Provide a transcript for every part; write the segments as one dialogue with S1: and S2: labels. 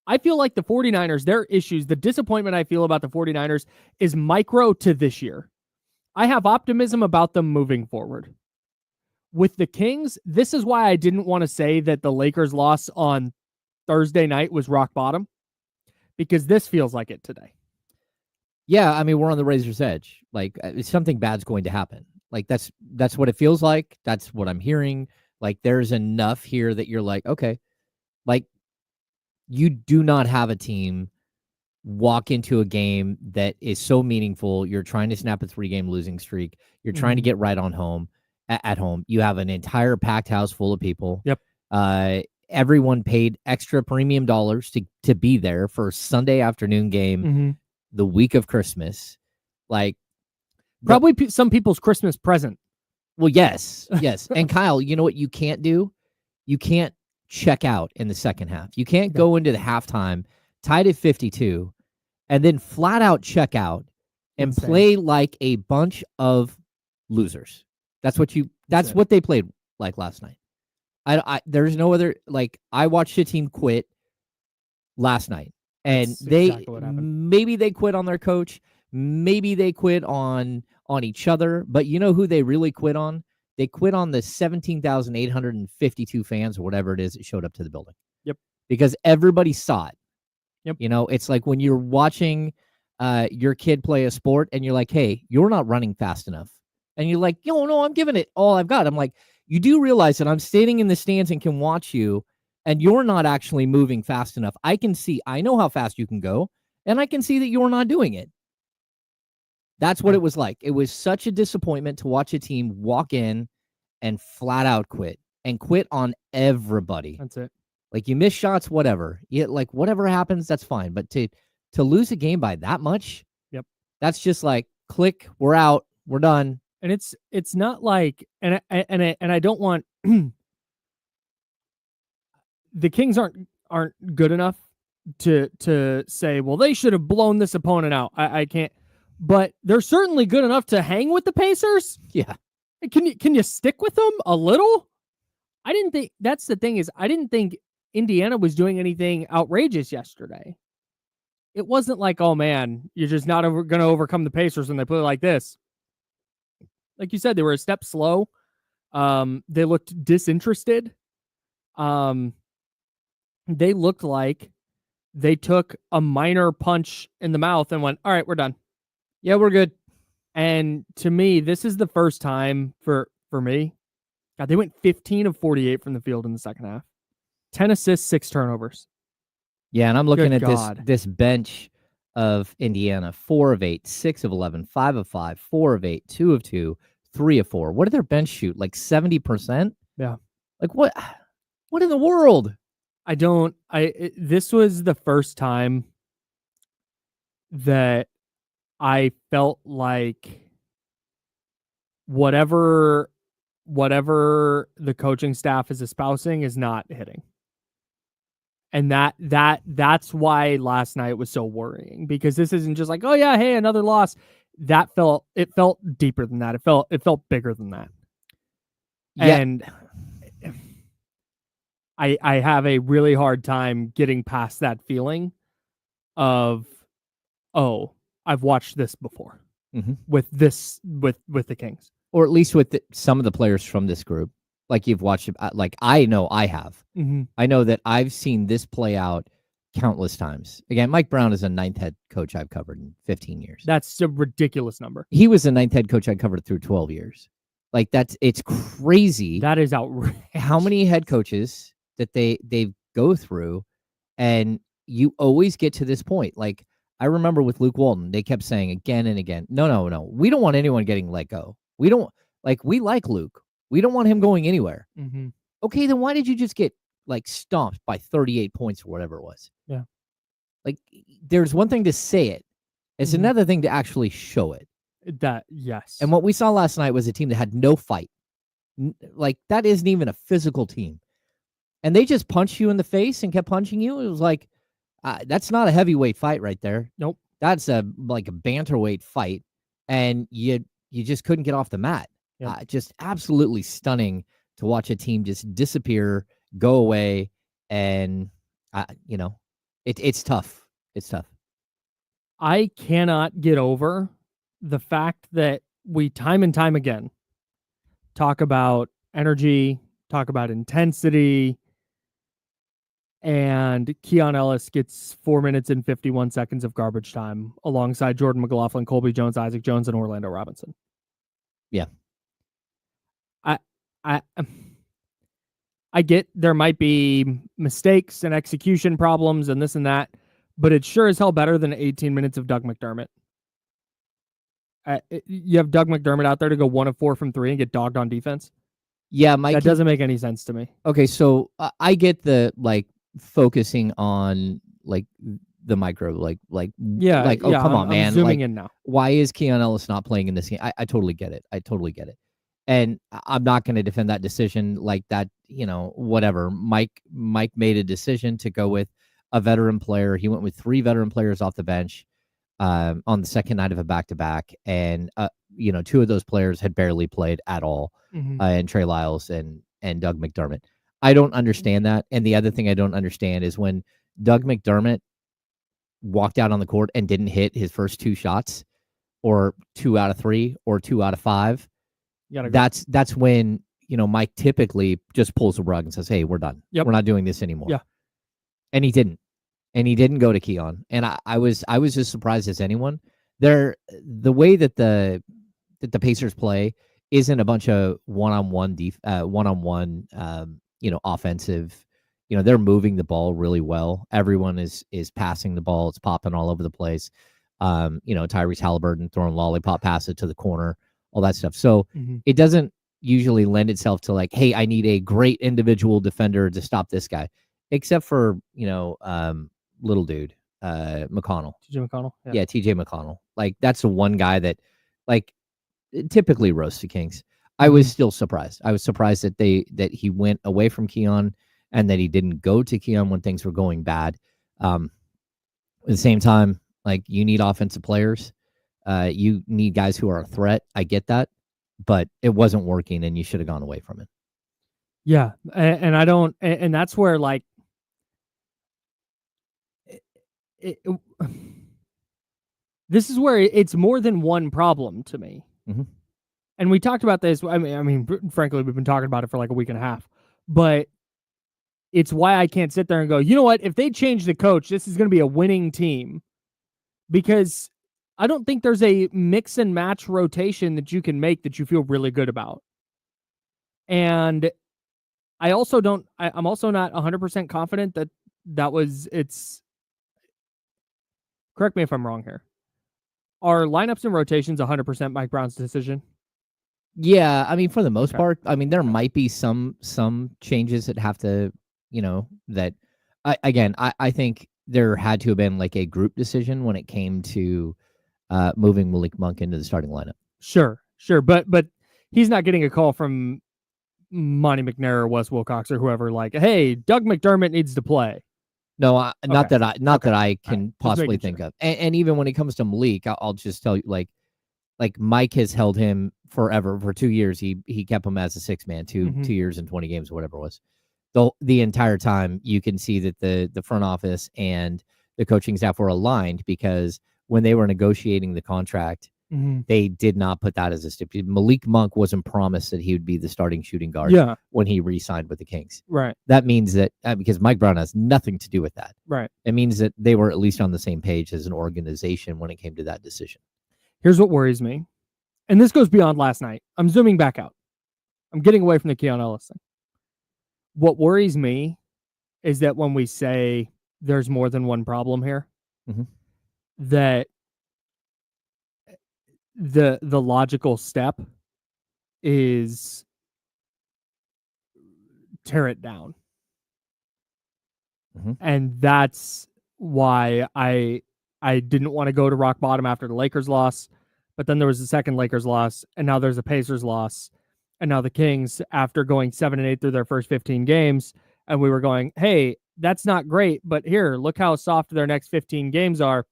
S1: I feel like the 49ers, their issues, the disappointment I feel about the 49ers is micro to this year. I have optimism about them moving forward. With the Kings, this is why I didn't want to say that the Lakers loss on Thursday night was rock bottom, because this feels like it today.
S2: Yeah, I mean, we're on the razor's edge. Like, something bad's going to happen. Like, that's what it feels like. That's what I'm hearing. Like, there's enough here that you're like, okay, like, you do not have a team walk into a game that is so meaningful. You're trying to snap a 3-game losing streak. You're trying to get right on home at home. You have an entire packed house full of people.
S1: Yep.
S2: Everyone paid extra premium dollars to be there for a Sunday afternoon game the week of Christmas. Like,
S1: probably some people's Christmas present.
S2: Well, yes. And Kyle, you know what you can't do? You can't check out in the second half. You can't go into the halftime tied at 52 and then flat out check out and play like a bunch of losers. That's what they played like last night. There's no other, like, I watched a team quit last night, and maybe they quit on their coach, maybe they quit on each other, but you know who they really quit on? They quit on the 17,852 fans or whatever it is that showed up to the building.
S1: Yep. Because
S2: everybody saw it.
S1: Yep.
S2: You know, it's like when you're watching your kid play a sport and you're like, hey, you're not running fast enough. And you're like, no, I'm giving it all I've got. I'm like, you do realize that I'm standing in the stands and can watch you, and you're not actually moving fast enough. I know how fast you can go, and I can see that you're not doing it. That's what it was like. It was such a disappointment to watch a team walk in and flat out quit on everybody.
S1: That's it.
S2: Like, you miss shots, whatever. Like, whatever happens, that's fine. But to lose a game by that much, that's just like, click, we're out, we're done.
S1: And it's not like, and I don't want the Kings aren't good enough to say, well, they should have blown this opponent out. I can't, but they're certainly good enough to hang with the Pacers.
S2: Yeah.
S1: Can you stick with them a little? I didn't think, that's the thing, is I didn't think Indiana was doing anything outrageous yesterday. It wasn't like, oh man, you're just not going to overcome the Pacers when they play like this. Like you said, they were a step slow. They looked disinterested. They looked like they took a minor punch in the mouth and went, all right, we're done.
S2: Yeah, we're good.
S1: And to me, this is the first time for me. God, they went 15 of 48 from the field in the second half. 10 assists, 6 turnovers.
S2: Yeah, and I'm looking at this bench of Indiana: 4 of 8, 6 of 11, 5 of 5, 4 of 8, 2 of 2, 3 of 4. What did their bench shoot? Like 70%?
S1: Yeah.
S2: Like, what in the world?
S1: This was the first time that I felt like whatever the coaching staff is espousing is not hitting. And that's why last night was so worrying, because this isn't just like, oh yeah, hey, another loss. It felt deeper than that. It felt bigger than that. Yeah. And I have a really hard time getting past that feeling of, oh, I've watched this before with the Kings,
S2: or at least with some of the players from this group. Like, you've watched it, like I know I have. I know that I've seen this play out countless times. Again, Mike Brown is a 9th head coach I've covered in 15 years.
S1: That's a ridiculous number.
S2: He was the 9th head coach I covered through 12 years. Like, it's crazy.
S1: That is outrageous.
S2: How many head coaches that they go through, and you always get to this point. Like, I remember with Luke Walton, they kept saying again and again, no, we don't want anyone getting let go. We like Luke. We don't want him going anywhere. Okay, then why did you just get like stomped by 38 points or whatever it was?
S1: Yeah.
S2: Like, there's one thing to say it. It's another thing to actually show it.
S1: Yes.
S2: And what we saw last night was a team that had no fight. Like, that isn't even a physical team. And they just punched you in the face and kept punching you. It was like, that's not a heavyweight fight right there.
S1: Nope.
S2: That's a bantamweight fight. And you just couldn't get off the mat. Yep. Just absolutely stunning to watch a team just disappear, go away, and It's tough. It's tough.
S1: I cannot get over the fact that we time and time again talk about energy, talk about intensity, and Keon Ellis gets 4 minutes and 51 seconds of garbage time alongside Jordan McLaughlin, Colby Jones, Isaac Jones, and Orlando Robinson.
S2: Yeah.
S1: I get there might be mistakes and execution problems and this and that, but it's sure as hell better than 18 minutes of Doug McDermott. You have Doug McDermott out there to go 1 of 4 from 3 and get dogged on defense.
S2: Yeah, Mike.
S1: That doesn't make any sense to me.
S2: Okay, so I get the focusing on the micro, come on, man.
S1: I'm zooming in now.
S2: Why is Keon Ellis not playing in this game? I totally get it. And I'm not going to defend that decision like that, whatever. Mike made a decision to go with a veteran player. He went with 3 veteran players off the bench on the second night of a back-to-back. And, 2 of those players had barely played at all, and Trey Lyles and Doug McDermott. I don't understand that. And the other thing I don't understand is when Doug McDermott walked out on the court and didn't hit his first 2 shots, or 2 out of 3, or 2 out of 5, that's when, Mike typically just pulls the rug and says, hey, we're done. Yep. We're not doing this anymore.
S1: Yeah.
S2: And he didn't. And he didn't go to Keon. And I was as surprised as anyone. The way that the Pacers play isn't a bunch of one-on-one offensive. They're moving the ball really well. Everyone is passing the ball. It's popping all over the place. Tyrese Halliburton throwing lollipop passes to the corner, all that stuff. So it doesn't usually lend itself to hey, I need a great individual defender to stop this guy, except for, little dude, McConnell.
S1: TJ McConnell?
S2: Yeah, TJ McConnell. That's the one guy that, typically roasts the Kings. I was still surprised. I was surprised that he went away from Keon and that he didn't go to Keon when things were going bad. At the same time, you need offensive players. You need guys who are a threat. I get that, but it wasn't working, and you should have gone away from it.
S1: Yeah, and I don't, and that's where this is where it's more than one problem to me. And we talked about this. I mean, frankly, we've been talking about it for a week and a half, but it's why I can't sit there and go, you know what? If they change the coach, this is going to be a winning team, because I don't think there's a mix and match rotation that you can make that you feel really good about. And I also don't, I'm also not 100% confident that was, correct me if I'm wrong here. Are lineups and rotations 100% Mike Brown's decision?
S2: Yeah, I mean, for the most part. I mean, there might be some changes that have to, that I think there had to have been a group decision when it came to moving Malik Monk into the starting lineup.
S1: Sure. But he's not getting a call from Monty McNair or Wes Wilcox or whoever hey, Doug McDermott needs to play.
S2: No, not that I can possibly think of. And even when it comes to Malik, I'll just tell you, Mike has held him forever. For 2 years, he kept him as a 6-man, 2 years and 20 games, whatever it was. The entire time, you can see that the front office and the coaching staff were aligned, because when they were negotiating the contract, they did not put that as a stipulation. Malik Monk wasn't promised that he would be the starting shooting guard when he re-signed with the Kings.
S1: Right.
S2: That means that, because Mike Brown has nothing to do with that.
S1: Right.
S2: It means that they were at least on the same page as an organization when it came to that decision.
S1: Here's what worries me. And this goes beyond last night. I'm zooming back out. I'm getting away from the Keon Ellis thing. What worries me is that when we say there's more than one problem here, that the logical step is tear it down. And that's why I didn't want to go to rock bottom after the Lakers loss, but then there was a second Lakers loss, and now there's a Pacers loss, and now the Kings, after going 7-8 through their first 15 games, and we were going, hey, that's not great, but here, look how soft their next 15 games are.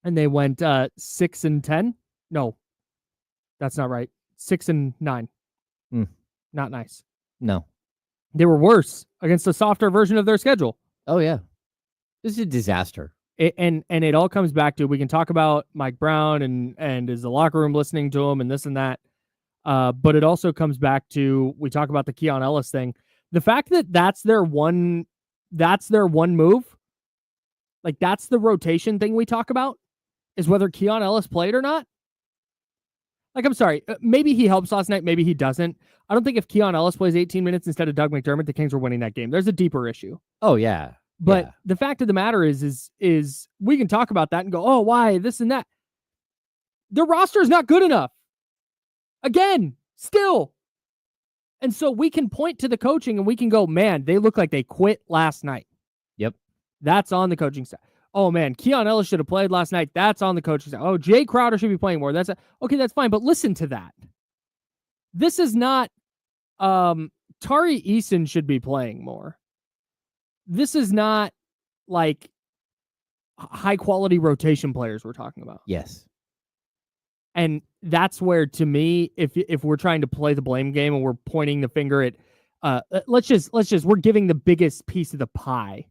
S1: And they went 6-10. No, that's not right. 6-9. Not nice.
S2: No.
S1: They were worse against a softer version of their schedule.
S2: Oh, yeah. This is a disaster.
S1: And it all comes back to, we can talk about Mike Brown and is the locker room listening to him and this and that. But it also comes back to, we talk about the Keon Ellis thing. The fact that that's their one move, like that's the rotation thing we talk about, is whether Keon Ellis played or not. Like, I'm sorry, maybe he helps last night, maybe he doesn't. I don't think if Keon Ellis plays 18 minutes instead of Doug McDermott, the Kings are winning that game. There's a deeper issue.
S2: Oh, yeah.
S1: But the fact of the matter is we can talk about that and go, oh, why this and that. Their roster is not good enough. Again, still. And so we can point to the coaching and we can go, man, they look like they quit last night.
S2: Yep.
S1: That's on the coaching staff. Oh, man, Keon Ellis should have played last night. That's on the coaching staff. Oh, Jay Crowder should be playing more. Okay, that's fine. But listen to that. This is not Tari Eason should be playing more. This is not like high quality rotation players we're talking about.
S2: Yes.
S1: And that's where, to me, if we're trying to play the blame game and we're pointing the finger at, let's just we're giving the biggest piece of the pie,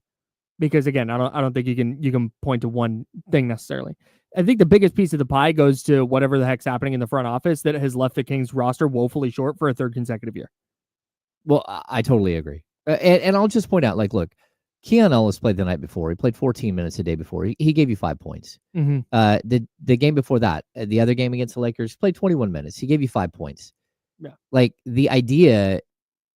S1: because again, I don't think you can point to one thing necessarily. I think the biggest piece of the pie goes to whatever the heck's happening in the front office that has left the Kings roster woefully short for a third consecutive year.
S2: Well, I totally agree. And I'll just point out, like, look, Keon Ellis played the night before. He played 14 minutes the day before. He gave you 5 points.
S1: Mm-hmm.
S2: The game before that, the other game against the Lakers, played 21 minutes. He gave you 5 points.
S1: Yeah.
S2: Like, the idea,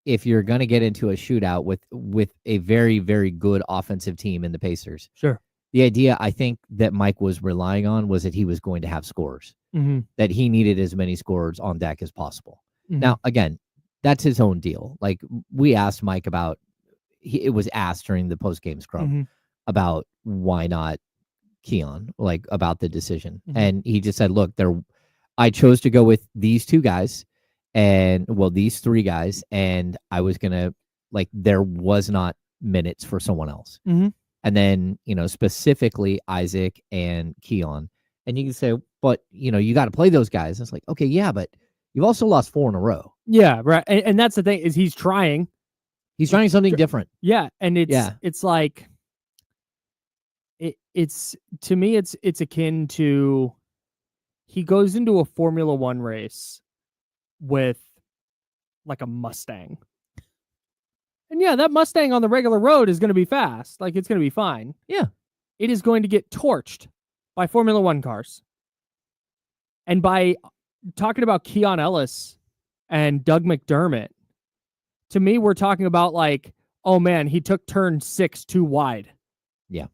S2: if you're going to get into a shootout with a very, very good offensive team in the Pacers,
S1: sure.
S2: The idea I think that Mike was relying on was that he was going to have scorers, that he needed as many scorers on deck as possible.
S1: Mm-hmm.
S2: Now, again, that's his own deal. Like, we asked Mike about, it was asked during the post-game scrum about why not Keon, like, about the decision. And he just said, look, I chose to go with these two guys these three guys, and I was going to, like, there was not minutes for someone else. And then, specifically Isaac and Keon. And you can say, but, you got to play those guys. It's like, okay, yeah, but you've also lost 4 in a row.
S1: Yeah, right. And that's the thing, is he's trying.
S2: He's trying something different.
S1: Yeah, and it's like, it's to me, it's akin to, he goes into a Formula One race with like a Mustang. And yeah, that Mustang on the regular road is going to be fast. Like, it's going to be fine.
S2: Yeah.
S1: It is going to get torched by Formula One cars. And by talking about Keon Ellis and Doug McDermott, to me, we're talking about like, oh man, he took turn 6 too wide.
S2: Yeah.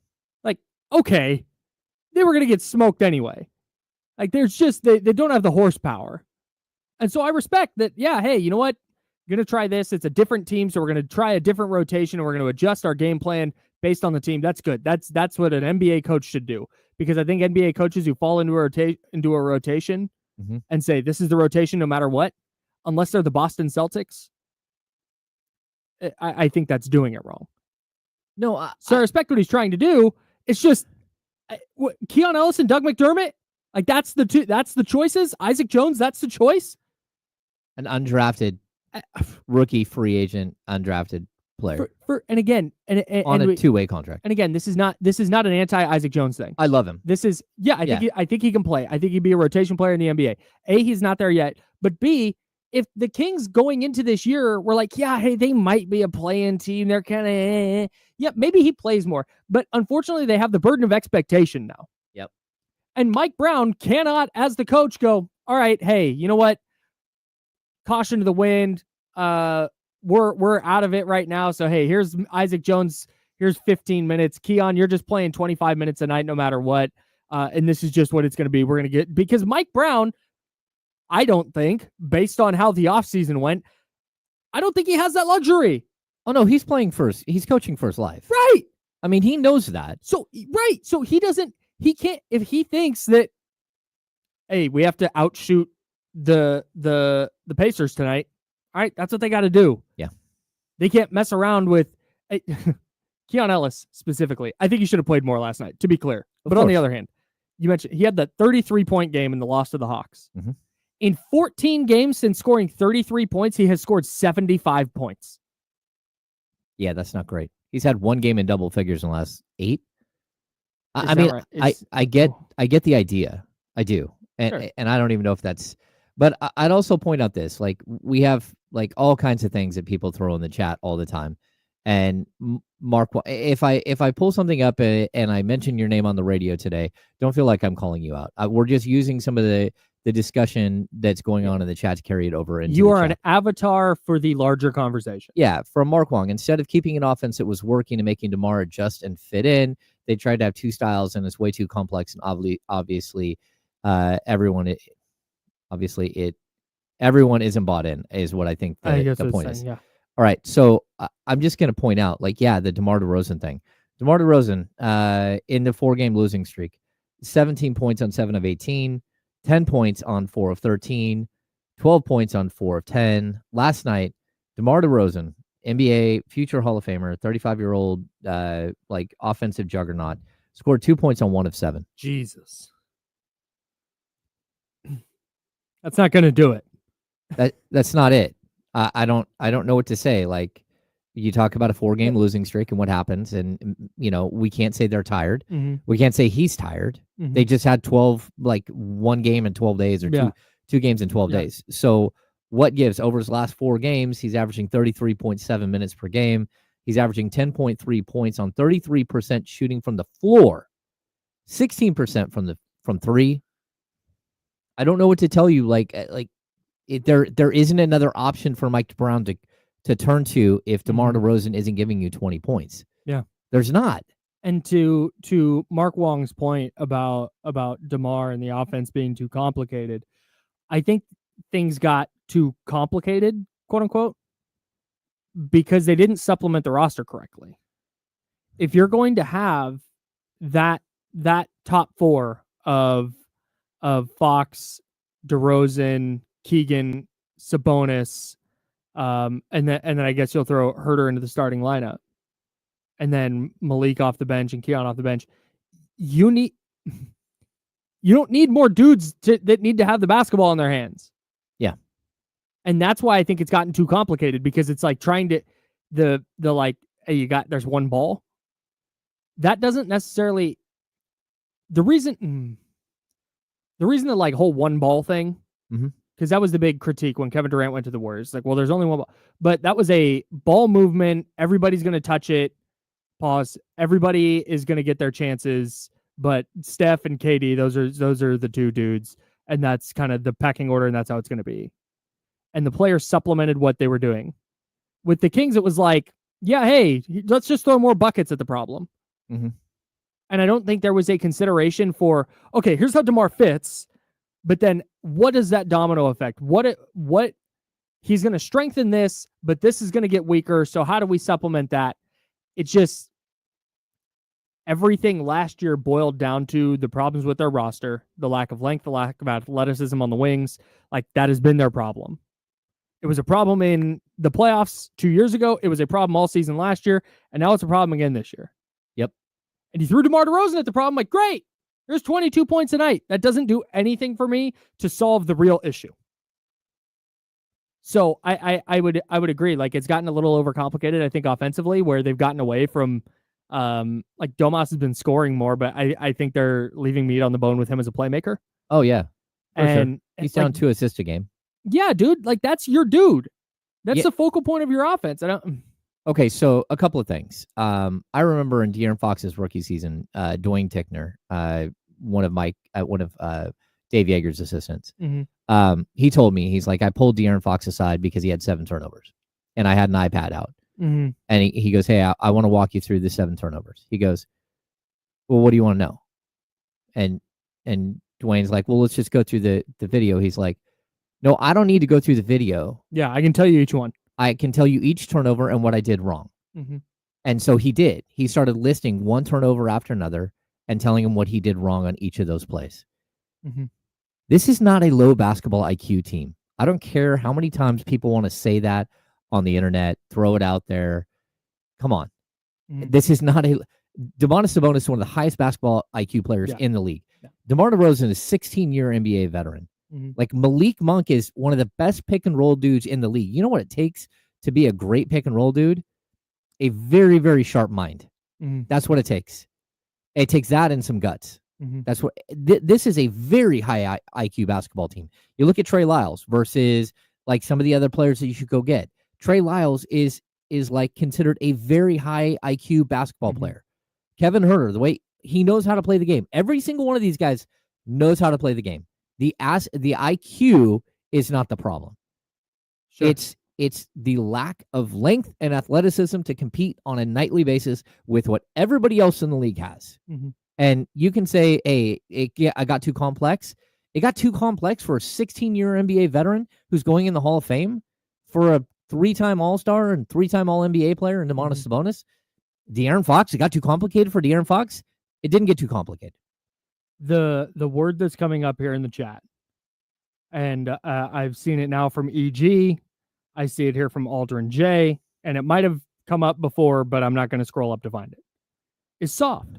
S1: Like, okay, they were going to get smoked anyway. Like, there's just, they don't have the horsepower. And so I respect that. Yeah. Hey, you know what? Going to try this. It's a different team, so we're going to try a different rotation, and we're going to adjust our game plan based on the team. That's good. That's what an NBA coach should do, because I think NBA coaches who fall into a rotation and say this is the rotation no matter what, unless they're the Boston Celtics, I think that's doing it wrong.
S2: No,
S1: so I respect what he's trying to do. It's just Keon Ellis and Doug McDermott, like, that's the choices. Isaac Jones, that's the choice.
S2: An undrafted rookie free agent undrafted player
S1: and again
S2: on a 2-way contract.
S1: And again, this is not an anti Isaac Jones thing.
S2: I love him.
S1: This is I think he can play. I think he'd be a rotation player in the NBA. A, he's not there yet, but B, if the Kings going into this year were like, yeah, hey, they might be a play-in team, they're kind of yeah, maybe he plays more. But unfortunately, they have the burden of expectation now.
S2: Yep.
S1: And Mike Brown cannot, as the coach, go, all right, hey, you know what? Caution to the wind. We're out of it right now. So hey, here's Isaac Jones. Here's 15 minutes. Keon, you're just playing 25 minutes a night, no matter what. And this is just what it's going to be. We're going to get, because Mike Brown, I don't think, based on how the offseason went, I don't think he has that luxury.
S2: Oh no, he's playing first. He's coaching for his life.
S1: Right.
S2: I mean, he knows that.
S1: So he can't, if he thinks that, hey, we have to outshoot the Pacers tonight. All right, that's what they got to do.
S2: Yeah.
S1: They can't mess around with Keon Ellis specifically. I think he should have played more last night, to be clear. But on the other hand, you mentioned he had the 33-point game in the loss to the Hawks. In 14 games since scoring 33 points, he has scored 75 points.
S2: Yeah, that's not great. He's had 1 game in double figures in the last 8. I mean, I get the idea. I do. And I don't even know if that's, but I'd also point out this, like we have like all kinds of things that people throw in the chat all the time. And Mark, if I pull something up and I mention your name on the radio today, don't feel like I'm calling you out. We're just using some of the discussion that's going on in the chat to carry it over into
S1: you
S2: the
S1: are
S2: chat.
S1: an avatar for the larger conversation.
S2: Yeah, from Mark Wong. Instead of keeping an offense that was working and making DeMar adjust and fit in, they tried to have two styles, and it's way too complex. And obviously, everyone isn't bought in, is what I think the point is.
S1: Yeah.
S2: All right, so I'm just going to point out, like, yeah, the DeMar DeRozan thing. DeMar DeRozan, in the 4-game losing streak, 17 points on 7 of 18, 10 points on 4 of 13, 12 points on 4 of 10. Last night, DeMar DeRozan, NBA future Hall of Famer, 35-year-old, like offensive juggernaut, scored 2 points on 1 of 7.
S1: Jesus. That's not going to do it.
S2: That's not it. I don't know what to say. Like, you talk about a 4-game losing streak and what happens, and we can't say they're tired.
S1: Mm-hmm.
S2: We can't say he's tired. Mm-hmm. They just had 12, like 1 game in 12 days, or two games in 12 days. So what gives? Over his last 4 games, he's averaging 33.7 minutes per game. He's averaging 10.3 points on 33% shooting from the floor, 16% from 3. I don't know what to tell you. There isn't another option for Mike Brown to turn to if DeMar DeRozan isn't giving you 20 points.
S1: Yeah,
S2: there's not.
S1: And to Mark Wong's point about DeMar and the offense being too complicated, I think things got too complicated, quote unquote, because they didn't supplement the roster correctly. If you're going to have that top 4 of Fox, DeRozan, Keegan, Sabonis, and then I guess you'll throw Herter into the starting lineup, and then Malik off the bench and Keon off the bench. You don't need more dudes that need to have the basketball in their hands.
S2: Yeah,
S1: and that's why I think it's gotten too complicated, because it's like trying to hey, there's one ball. That doesn't necessarily the reason the like whole one ball thing.
S2: Mm-hmm.
S1: Because that was the big critique when Kevin Durant went to the Warriors. Like, well, there's only one ball. But that was a ball movement. Everybody's going to touch it. Pause. Everybody is going to get their chances. But Steph and KD, those are the 2 dudes. And that's kind of the pecking order, and that's how it's going to be. And the players supplemented what they were doing. With the Kings, it was like, yeah, hey, let's just throw more buckets at the problem.
S2: Mm-hmm.
S1: And I don't think there was a consideration for, okay, here's how DeMar fits. But then what does that domino effect? What he's going to strengthen this, but this is going to get weaker. So how do we supplement that? It's just everything last year boiled down to the problems with their roster, the lack of length, the lack of athleticism on the wings. Like, that has been their problem. It was a problem in the playoffs 2 years ago. It was a problem all season last year. And now it's a problem again this year.
S2: Yep.
S1: And he threw DeMar DeRozan at the problem. Like, great. There's 22 points a night. That doesn't do anything for me to solve the real issue. So I would agree. Like, it's gotten a little overcomplicated, I think, offensively, where they've gotten away from like Domas has been scoring more, but I think they're leaving meat on the bone with him as a playmaker.
S2: Oh yeah.
S1: And
S2: sure. He's down 2 assists a game.
S1: Yeah, dude. Like, that's your dude. That's the focal point of your offense.
S2: Okay, so a couple of things. I remember in De'Aaron Fox's rookie season, Dwayne Tickner, one of Dave Yeager's assistants.
S1: Mm-hmm.
S2: He told me, he's like, I pulled De'Aaron Fox aside because he had 7 turnovers, and I had an iPad out.
S1: Mm-hmm.
S2: And he goes, hey, I want to walk you through the 7 turnovers. He goes, well, what do you want to know? And Dwayne's like, well, let's just go through the video. He's like, no, I don't need to go through the video.
S1: Yeah, I can tell you each one.
S2: I can tell you each turnover and what I did wrong.
S1: Mm-hmm.
S2: And so he did. He started listing one turnover after another and telling him what he did wrong on each of those plays.
S1: Mm-hmm.
S2: This is not a low basketball IQ team. I don't care how many times people want to say that on the internet, throw it out there. Come on. Mm-hmm. This is not a... Domantas Sabonis is one of the highest basketball IQ players in the league. Yeah. DeMar DeRozan is a 16-year NBA veteran. Mm-hmm. Like, Malik Monk is one of the best pick and roll dudes in the league. You know what it takes to be a great pick and roll dude? A very, very sharp mind. Mm-hmm. That's what it takes. It takes that and some guts. That's what this is, a very high IQ basketball team. You look at Trey Lyles versus like some of the other players that you should go get. Trey Lyles is like considered a very high IQ basketball player. Kevin Huerter, the way he knows how to play the game. Every single one of these guys knows how to play the game. The IQ is not the problem. Sure. It's the lack of length and athleticism to compete on a nightly basis with what everybody else in the league has. And you can say, hey, I got too complex. It got too complex for a 16-year NBA veteran who's going in the Hall of Fame, for a 3-time All-Star and 3-time All-NBA player, and Domantas Sabonis. De'Aaron Fox, it got too complicated for De'Aaron Fox. It didn't get too complicated.
S1: The word that's coming up here in the chat, and I've seen it now from EG. I see it here from Aldrin J, and it might have come up before, but I'm not going to scroll up to find it. Is soft.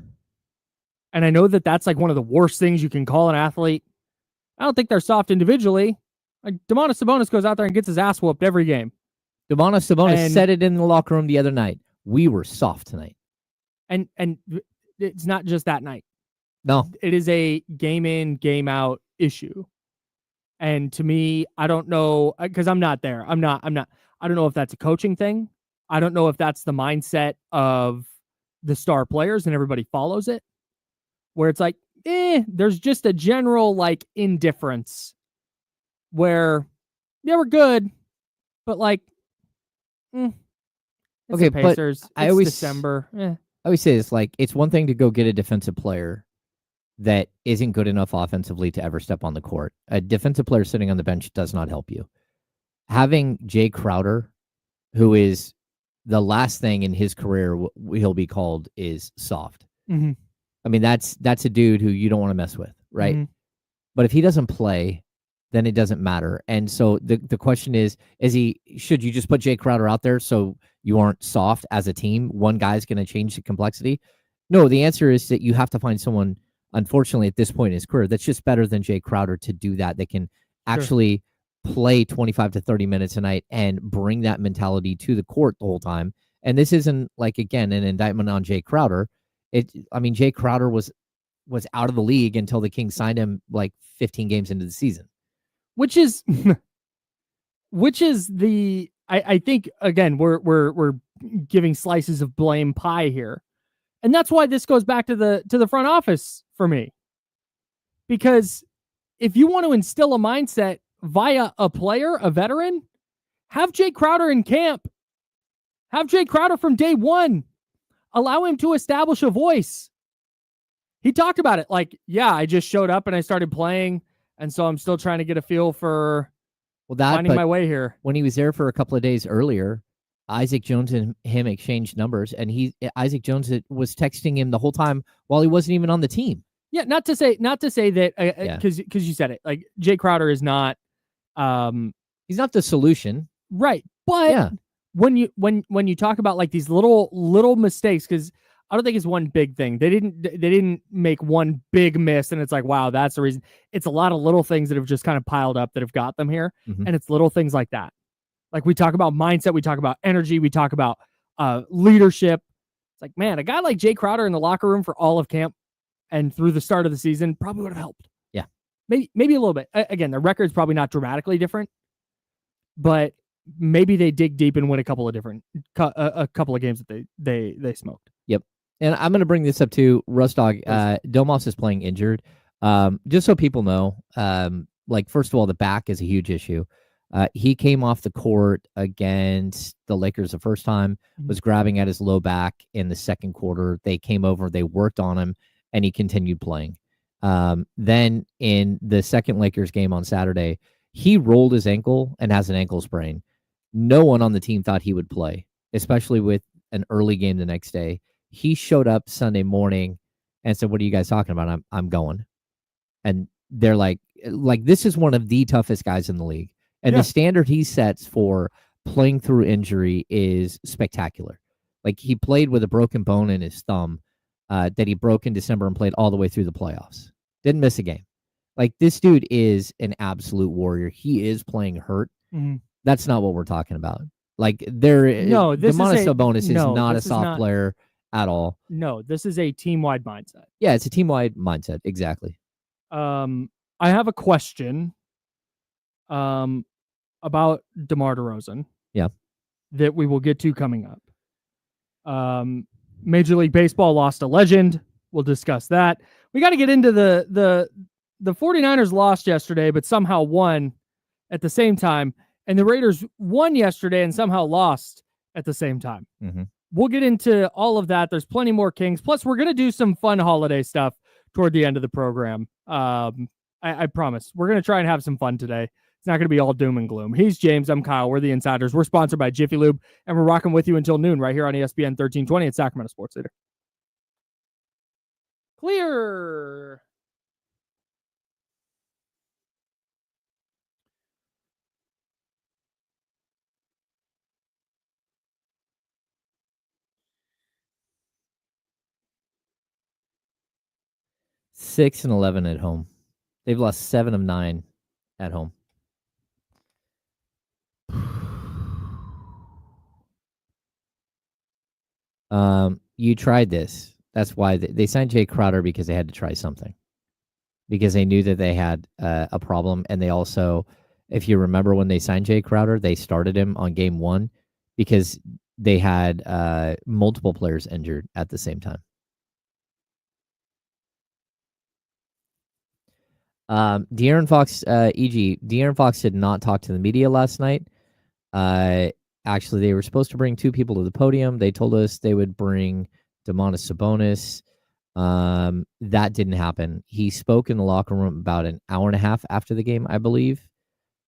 S1: And I know that that's like one of the worst things you can call an athlete. I don't think they're soft individually. Like Domantas Sabonis goes out there and gets his ass whooped every game.
S2: Domantas Sabonis said it in the locker room the other night. We were soft tonight.
S1: And it's not just that night.
S2: No.
S1: It is a game in, game out issue. And to me, I don't know, because I'm not there. I don't know if that's a coaching thing. I don't know if that's the mindset of the star players and everybody follows it, where it's like, there's just a general like indifference where, yeah, we're good, but like,
S2: okay,
S1: Pacers,
S2: but I always
S1: December.
S2: I always say this, like, it's one thing to go get a defensive player that isn't good enough offensively to ever step on the court. A defensive player sitting on the bench does not help you. Having Jay Crowder, who is the last thing in his career he'll be called is soft. I mean, that's a dude who you don't want to mess with, right? But if he doesn't play, then it doesn't matter. And so the question is should you just put Jay Crowder out there so you aren't soft as a team? One guy's going to change the complexity? No, the answer is that you have to find someone, unfortunately, at this point in his career, that's just better than Jay Crowder to do that. They can actually play 25 to 30 minutes a night and bring that mentality to the court the whole time. And this isn't, like, again, an indictment on Jay Crowder. Jay Crowder was out of the league until the Kings signed him like 15 games into the season. Which is I think, again, we're giving slices of blame pie here. And that's why this goes back to the front office for me. Because if you want to instill a mindset via a player, a veteran, have Jay Crowder in camp. Have Jay Crowder from day one. Allow him to establish a voice. He talked about it like, yeah, I just showed up and I started playing, and so I'm still trying to get a feel for finding my way here. When he was there for a couple of days earlier, Isaac Jones and him exchanged numbers, and Isaac Jones was texting him the whole time while he wasn't even on the team.
S1: Yeah, not to say that because you said it, like, Jay Crowder is not
S2: he's not the solution,
S1: right? But when you talk about like these little mistakes, because I don't think it's one big thing. They didn't make one big miss and it's like, wow, that's the reason. It's a lot of little things that have just kind of piled up that have got them here, and it's little things like that. Like, we talk about mindset, we talk about energy, we talk about leadership. It's like, man, a guy like Jay Crowder in the locker room for all of camp and through the start of the season probably would have helped.
S2: Yeah,
S1: maybe a little bit. Again, the record's probably not dramatically different, but maybe they dig deep and win a couple of games that they smoked.
S2: Yep. And I'm going to bring this up too, Rustdog. Domas is playing injured. Just so people know, like, first of all, the back is a huge issue. He came off the court against the Lakers the first time, was grabbing at his low back in the second quarter. They came over, they worked on him, and he continued playing. Then in the second Lakers game on Saturday, he rolled his ankle and has an ankle sprain. No one on the team thought he would play, especially with an early game the next day. He showed up Sunday morning and said, "What are you guys talking about? I'm going." And they're like, this is one of the toughest guys in the league. And the standard he sets for playing through injury is spectacular. Like, he played with a broken bone in his thumb that he broke in December and played all the way through the playoffs. Didn't miss a game. Like, this dude is an absolute warrior. He is playing hurt. That's not what we're talking about. Like, Domantas Sabonis is not a soft player at all.
S1: No, this is a team-wide mindset.
S2: Yeah, it's a team-wide mindset. Exactly.
S1: I have a question about DeMar DeRozan.
S2: Yeah.
S1: That we will get to coming up. Major League Baseball lost a legend. We'll discuss that. We got to get into the 49ers lost yesterday, but somehow won at the same time. And the Raiders won yesterday and somehow lost at the same time.
S2: Mm-hmm.
S1: We'll get into all of that. There's plenty more Kings. Plus, we're going to do some fun holiday stuff toward the end of the program. I promise. We're going to try and have some fun today. It's not going to be all doom and gloom. He's James. I'm Kyle. We're the Insiders. We're sponsored by Jiffy Lube, and we're rocking with you until noon right here on ESPN 1320 at Sacramento Sports Leader. Clear.
S2: Six and 11 at home. They've lost 7 of 9 at home. You tried this. That's why they signed Jay Crowder, because they had to try something. Because they knew that they had a problem, and they also, if you remember when they signed Jay Crowder, they started him on game 1 because they had multiple players injured at the same time. De'Aaron Fox, De'Aaron Fox did not talk to the media last night. Actually, they were supposed to bring 2 people to the podium. They told us they would bring Domantas Sabonis. That didn't happen. He spoke in the locker room about an hour and a half after the game, I believe.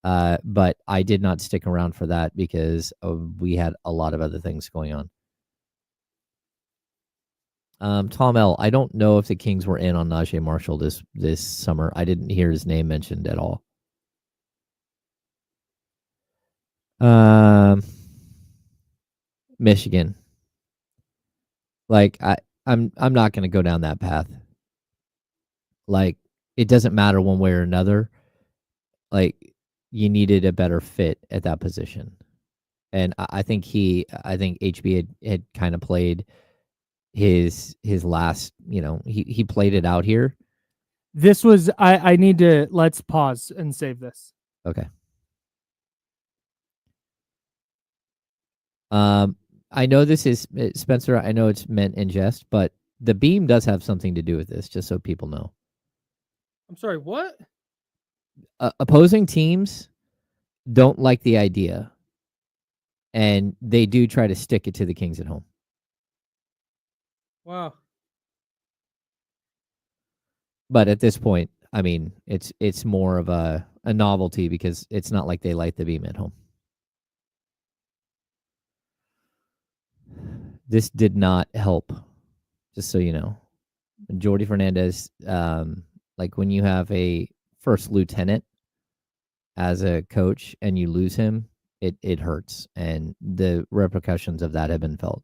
S2: But I did not stick around for that because we had a lot of other things going on. Tom L., I don't know if the Kings were in on Najee Marshall this summer. I didn't hear his name mentioned at all. Michigan. Like I'm not going to go down that path. Like, it doesn't matter one way or another. Like, you needed a better fit at that position. And I think HB had kind of played his last, he played it out here.
S1: This was, I need to, let's pause and save this.
S2: Okay. I know this is, Spencer, I know it's meant in jest, but the beam does have something to do with this, just so people know.
S1: I'm sorry, what?
S2: Opposing teams don't like the idea, and they do try to stick it to the Kings at home.
S1: Wow.
S2: But at this point, I mean, it's more of a novelty because it's not like they light the beam at home. This did not help, just so you know. Jordi Fernandez, like when you have a first lieutenant as a coach and you lose him, it hurts, and the repercussions of that have been felt.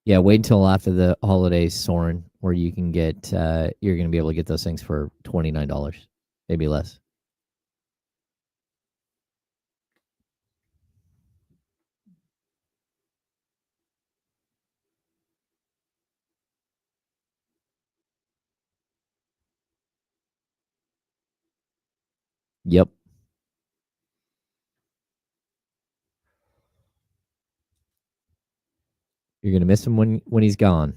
S2: Yeah, wait until after the holidays, Soren, where you can get you're going to be able to get those things for $29, maybe less. Yep. You're going to miss him when he's gone.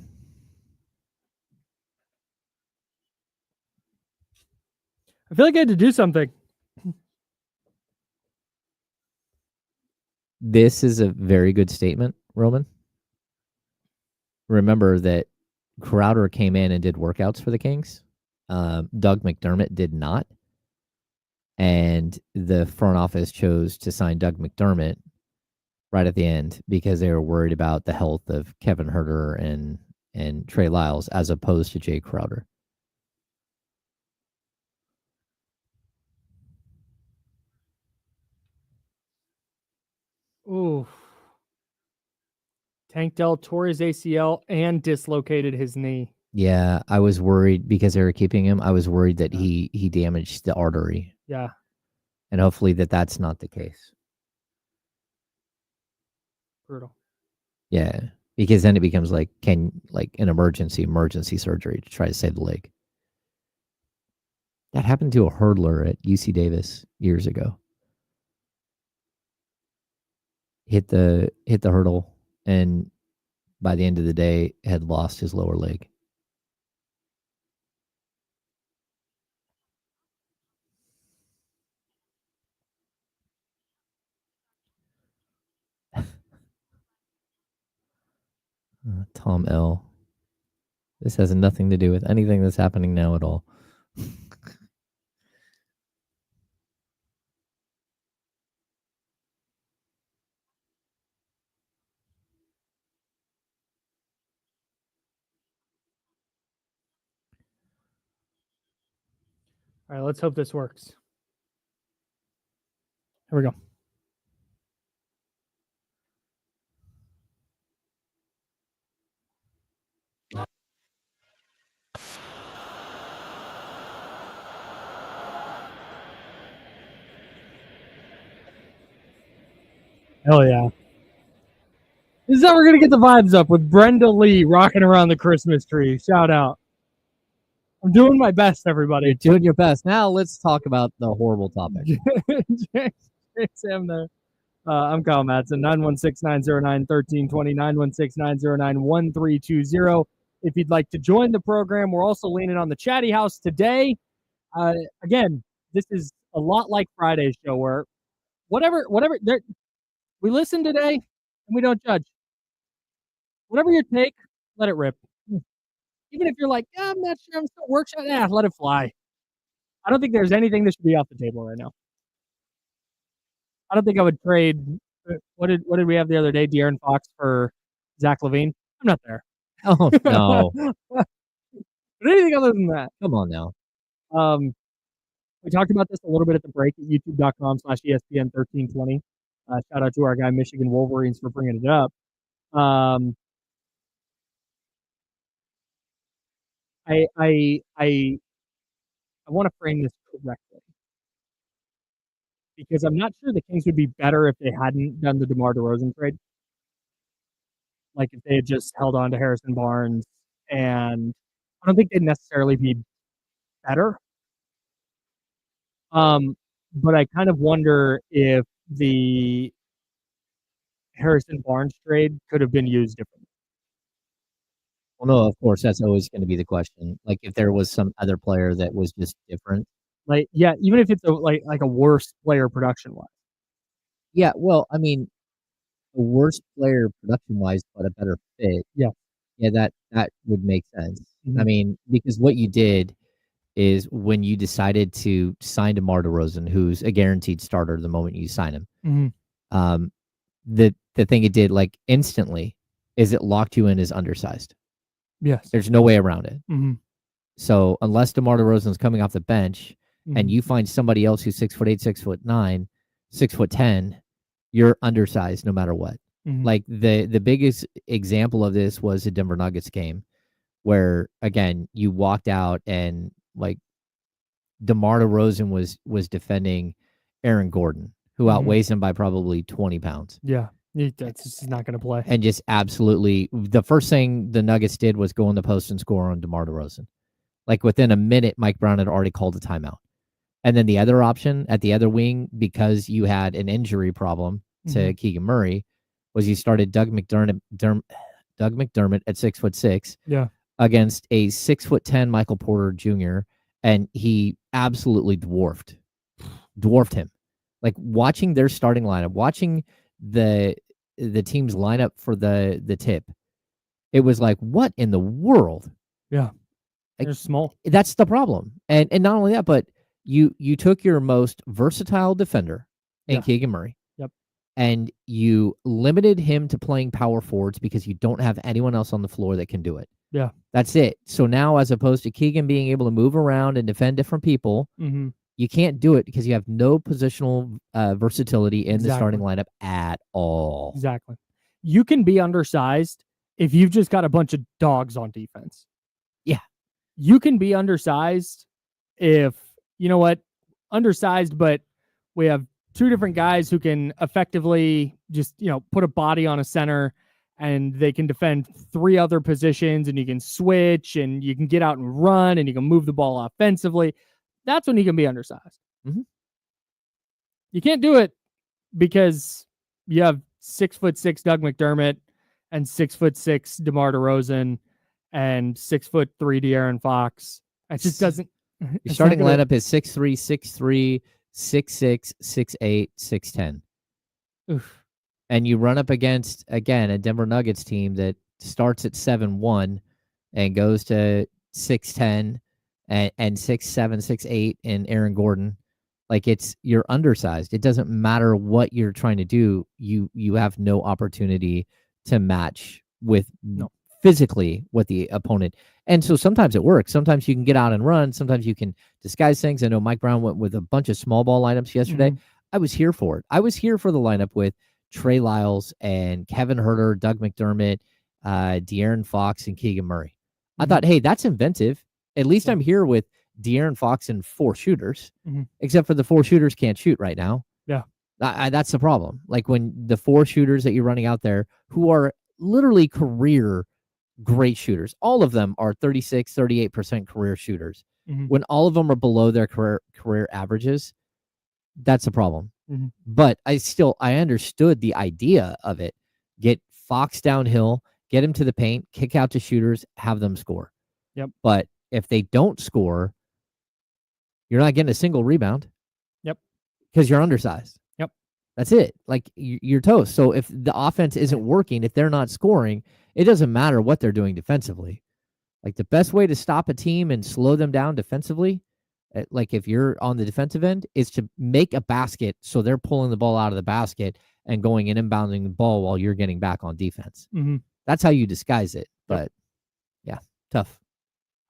S1: I feel like I had to do something.
S2: This is a very good statement, Roman. Remember that Crowder came in and did workouts for the Kings. Doug McDermott did not. And the front office chose to sign Doug McDermott right at the end because they were worried about the health of Kevin Huerter and Trey Lyles as opposed to Jay Crowder.
S1: Ooh. Tank Dell tore his ACL and dislocated his knee.
S2: Yeah, I was worried because they were keeping him. I was worried that he damaged the artery.
S1: Yeah.
S2: And hopefully that's not the case.
S1: Brutal.
S2: Yeah, because then it becomes like an emergency surgery to try to save the leg. That happened to a hurdler at UC Davis years ago. Hit the hurdle, and by the end of the day, had lost his lower leg. Tom L. This has nothing to do with anything that's happening now at all.
S1: All right, let's hope this works. Here we go. Hell yeah. This is how we're going to get the vibes up with Brenda Lee rocking around the Christmas tree. Shout out. I'm doing my best, everybody.
S2: You're doing your best. Now let's talk about the horrible topic.
S1: Sam there. I'm Kyle Madsen, 916-909-1320, 916-909-1320. If you'd like to join the program, we're also leaning on the Chatty House today. Again, this is a lot like Friday's show where whatever, we listen today and we don't judge. Whatever your take, let it rip. Even if you're like, yeah, I'm not sure, I'm still workshopping, let it fly. I don't think there's anything that should be off the table right now. I don't think I would trade. What did we have the other day? De'Aaron Fox for Zach LaVine. I'm not there.
S2: Oh no!
S1: But anything other than that?
S2: Come on now.
S1: We talked about this a little bit at the break at youtube.com/ESPN1320. Shout out to our guy Michigan Wolverines for bringing it up. I want to frame this correctly because I'm not sure the Kings would be better if they hadn't done the DeMar DeRozan trade. Like if they had just held on to Harrison Barnes, and I don't think they'd necessarily be better. But I kind of wonder if the Harrison Barnes trade could have been used differently.
S2: Well, no, of course, that's always going to be the question. Like if there was some other player that was just different.
S1: Like, yeah, even if it's like a worse player production-wise.
S2: Yeah, well, I mean, a worse player production-wise, but a better fit.
S1: Yeah.
S2: Yeah, that would make sense.
S1: Mm-hmm.
S2: I mean, because what you did is when you decided to sign DeMar DeRozan, who's a guaranteed starter the moment you sign him,
S1: mm-hmm.
S2: The thing it did, like, instantly, is it locked you in as undersized.
S1: Yes.
S2: There's no way around it.
S1: Mm-hmm.
S2: So unless DeMar DeRozan's coming off the bench,
S1: mm-hmm.
S2: and you find somebody else who's 6'8", 6'9", 6'10", you're undersized no matter what.
S1: Mm-hmm.
S2: Like the biggest example of this was the Denver Nuggets game, where again you walked out and like DeMar DeRozan was defending Aaron Gordon, who
S1: mm-hmm.
S2: outweighs him by probably 20 pounds.
S1: Yeah, that's just not going to play.
S2: And just absolutely, the first thing the Nuggets did was go in the post and score on DeMar DeRozan. Like within a minute, Mike Brown had already called a timeout. And then the other option at the other wing, because you had an injury problem to
S1: mm-hmm.
S2: Keegan Murray, was you started Doug McDermott at 6'6",
S1: yeah,
S2: against a 6'10" Michael Porter Jr., and he absolutely dwarfed him. Like watching their starting lineup, watching the team's lineup for the tip, it was like, what in the world?
S1: Yeah,
S2: like,
S1: they're small.
S2: That's the problem, and not only that, but you took your most versatile defender in Keegan Murray.
S1: Yep.
S2: And you limited him to playing power forwards because you don't have anyone else on the floor that can do it.
S1: Yeah.
S2: That's it. So now, as opposed to Keegan being able to move around and defend different people,
S1: mm-hmm.
S2: you can't do it because you have no positional versatility in the starting lineup at all.
S1: Exactly. You can be undersized if you've just got a bunch of dogs on defense.
S2: Yeah.
S1: You can be undersized if, you know what, undersized, but We have two different guys who can effectively just, put a body on a center, and they can defend three other positions, and you can switch, and you can get out and run, and you can move the ball offensively. That's when he can be undersized.
S2: Mm-hmm.
S1: You can't do it because you have 6'6" Doug McDermott and 6'6" DeMar DeRozan and 6'3" De'Aaron Fox. It just doesn't.
S2: Your starting lineup is 6'3", 6'3", 6'6", 6'8", 6'10".
S1: Oof.
S2: And you run up against, again, a Denver Nuggets team that starts at 7'1" and goes to 6'10" and 6'7", 6'8" in Aaron Gordon. Like, you're undersized. It doesn't matter what you're trying to do. You have no opportunity to match with physically what the opponent. And so sometimes it works. Sometimes you can get out and run. Sometimes you can disguise things. I know Mike Brown went with a bunch of small ball lineups yesterday. Mm-hmm. I was here for it. I was here for the lineup with Trey Lyles and Kevin Huerter, Doug McDermott, De'Aaron Fox, and Keegan Murray. Mm-hmm. I thought, hey, that's inventive. At least I'm here with De'Aaron Fox and four shooters, except for the four shooters can't shoot right now.
S1: Yeah.
S2: That's the problem. Like, when the four shooters that you're running out there who are literally career great shooters, all of them are 36, 38% career shooters. Mm-hmm. When all of them are below their career averages, that's a problem. Mm-hmm. But I understood the idea of it. Get Fox downhill, get him to the paint, kick out to shooters, have them score.
S1: Yep.
S2: But if they don't score, you're not getting a single rebound.
S1: Yep.
S2: Because you're undersized.
S1: Yep.
S2: That's it. Like, you're toast. So if the offense isn't working, if they're not scoring, it doesn't matter what they're doing defensively. Like, the best way to stop a team and slow them down defensively, like if you're on the defensive end, is to make a basket so they're pulling the ball out of the basket and going and inbounding the ball while you're getting back on defense.
S1: Mm-hmm.
S2: That's how you disguise it. But yeah, tough.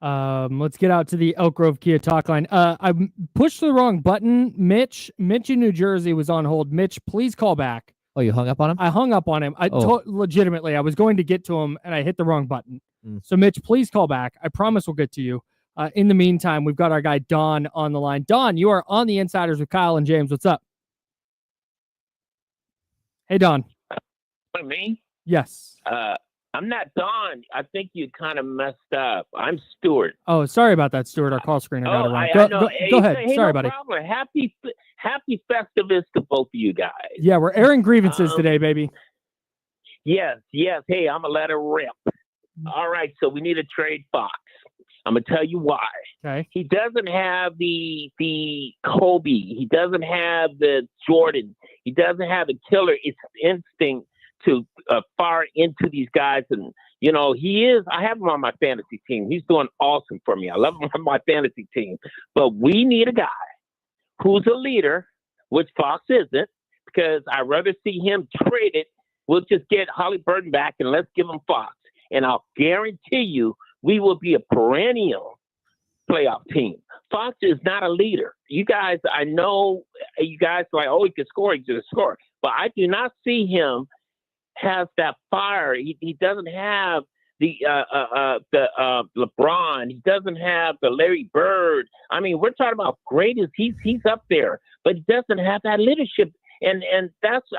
S1: Let's get out to the Elk Grove Kia talk line. I pushed the wrong button. Mitch in New Jersey was on hold. Mitch, please call back.
S2: Oh, you hung up on him?
S1: I hung up on him. Legitimately, I was going to get to him, and I hit the wrong button. So, Mitch, please call back. I promise we'll get to you. In the meantime, we've got our guy Don on the line. Don, you are on the Insiders with Kyle and James. What's up? Hey, Don.
S3: Me?
S1: Yes.
S3: I'm not Don. I think you kind of messed up. I'm Stuart.
S1: Oh, sorry about that, Stuart. Our call screener got it wrong. Go ahead.
S3: Hey,
S1: sorry,
S3: no
S1: buddy.
S3: Problem. Happy Festivus to both of you guys.
S1: Yeah, we're airing grievances today, baby.
S3: Yes. Hey, I'm going to let it rip. All right, so we need to trade Fox. I'm going to tell you why.
S1: Okay.
S3: He doesn't have the Kobe. He doesn't have the Jordan. He doesn't have the killer instinct to fire into these guys. And, I have him on my fantasy team. He's doing awesome for me. I love him on my fantasy team. But we need a guy who's a leader, which Fox isn't, because I'd rather see him traded. We'll just get Halliburton back and let's give him Fox. And I'll guarantee you we will be a perennial playoff team. Fox is not a leader. You guys, I know you guys are like, oh, he can score, but I do not see him has that fire. He doesn't have the LeBron. He doesn't have the Larry Bird. I mean, we're talking about greatest. He's up there, but he doesn't have that leadership. And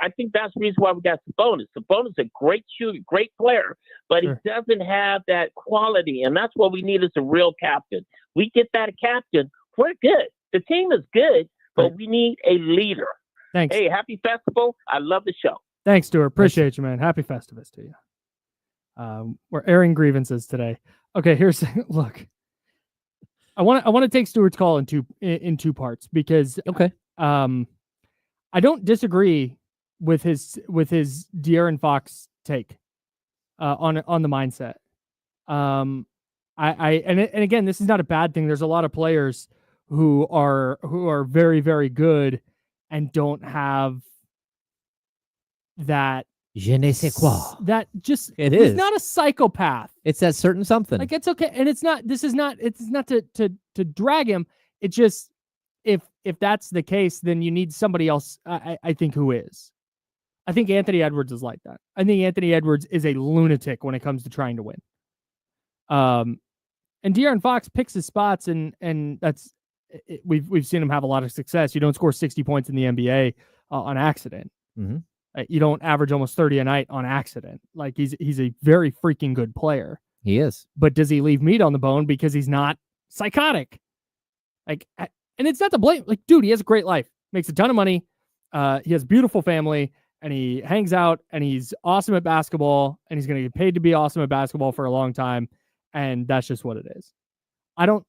S3: I think that's the reason why we got Sabonis. Sabonis is a great shooter, great player, but he doesn't have that quality. And that's what we need is a real captain. We get that captain, we're good. The team is good, but we need a leader.
S1: Thanks.
S3: Hey, happy festival. I love the show.
S1: Thanks, Stuart. Appreciate you, man. Happy Festivus to you. We're airing grievances today. Okay, look. I want to take Stuart's call in two parts because I don't disagree with his De'Aaron Fox take on the mindset. And again, this is not a bad thing. There's a lot of players who are very, very good and don't have that
S2: je ne sais quoi.
S1: That just
S2: he's
S1: not a psychopath.
S2: It's that certain something.
S1: Like, it's okay, and it's not to drag him. It just if that's the case, then you need somebody else. I think who is. I think Anthony Edwards is like that. I think Anthony Edwards is a lunatic when it comes to trying to win. And De'Aaron Fox picks his spots, and that's we've seen him have a lot of success. You don't score 60 points in the NBA on accident.
S2: Mm-hmm.
S1: You don't average almost 30 a night on accident. Like he's a very freaking good player.
S2: He is.
S1: But does he leave meat on the bone because he's not psychotic? Like, and it's not to blame. Like, dude, he has a great life, makes a ton of money. He has a beautiful family, and he hangs out, and he's awesome at basketball, and he's going to get paid to be awesome at basketball for a long time. And that's just what it is. And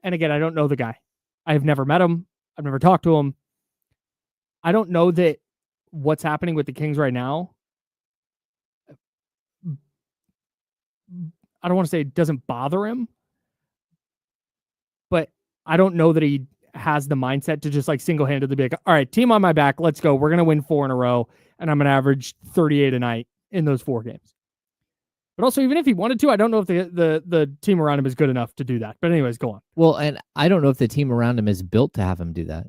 S1: again, I don't know the guy. I have never met him. I've never talked to him. I don't know that what's happening with the Kings right now. I don't want to say it doesn't bother him, but I don't know that he has the mindset to just like single-handedly be like, all right, team on my back, let's go. We're going to win 4 in a row, and I'm going to average 38 a night in those 4 games. But also, even if he wanted to, I don't know if the team around him is good enough to do that. But anyways, go on.
S2: Well, and I don't know if the team around him is built to have him do that.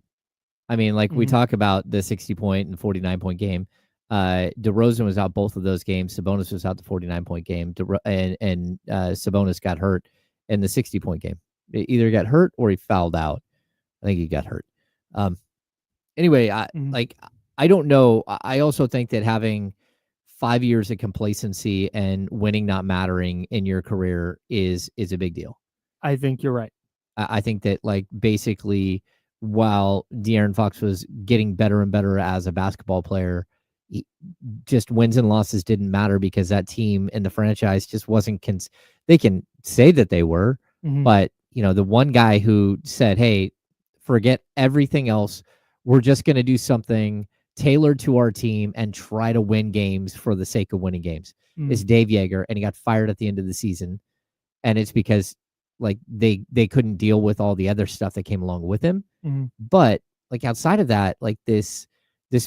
S2: I mean, like we talk about the 60-point and 49-point game. DeRozan was out both of those games. Sabonis was out the 49-point game. And Sabonis got hurt in the 60-point game. He either got hurt or he fouled out. I think he got hurt. Anyway, I don't know. I also think that having 5 years of complacency and winning not mattering in your career is a big deal.
S1: I think you're right.
S2: I think that like basically while De'Aaron Fox was getting better and better as a basketball player, just wins and losses didn't matter because that team and the franchise just wasn't. They can say that they were, but you know, the one guy who said, "Hey, forget everything else. We're just going to do something tailored to our team and try to win games for the sake of winning games," is Dave Yeager, and he got fired at the end of the season, and it's because like they couldn't deal with all the other stuff that came along with him. But like outside of that, like this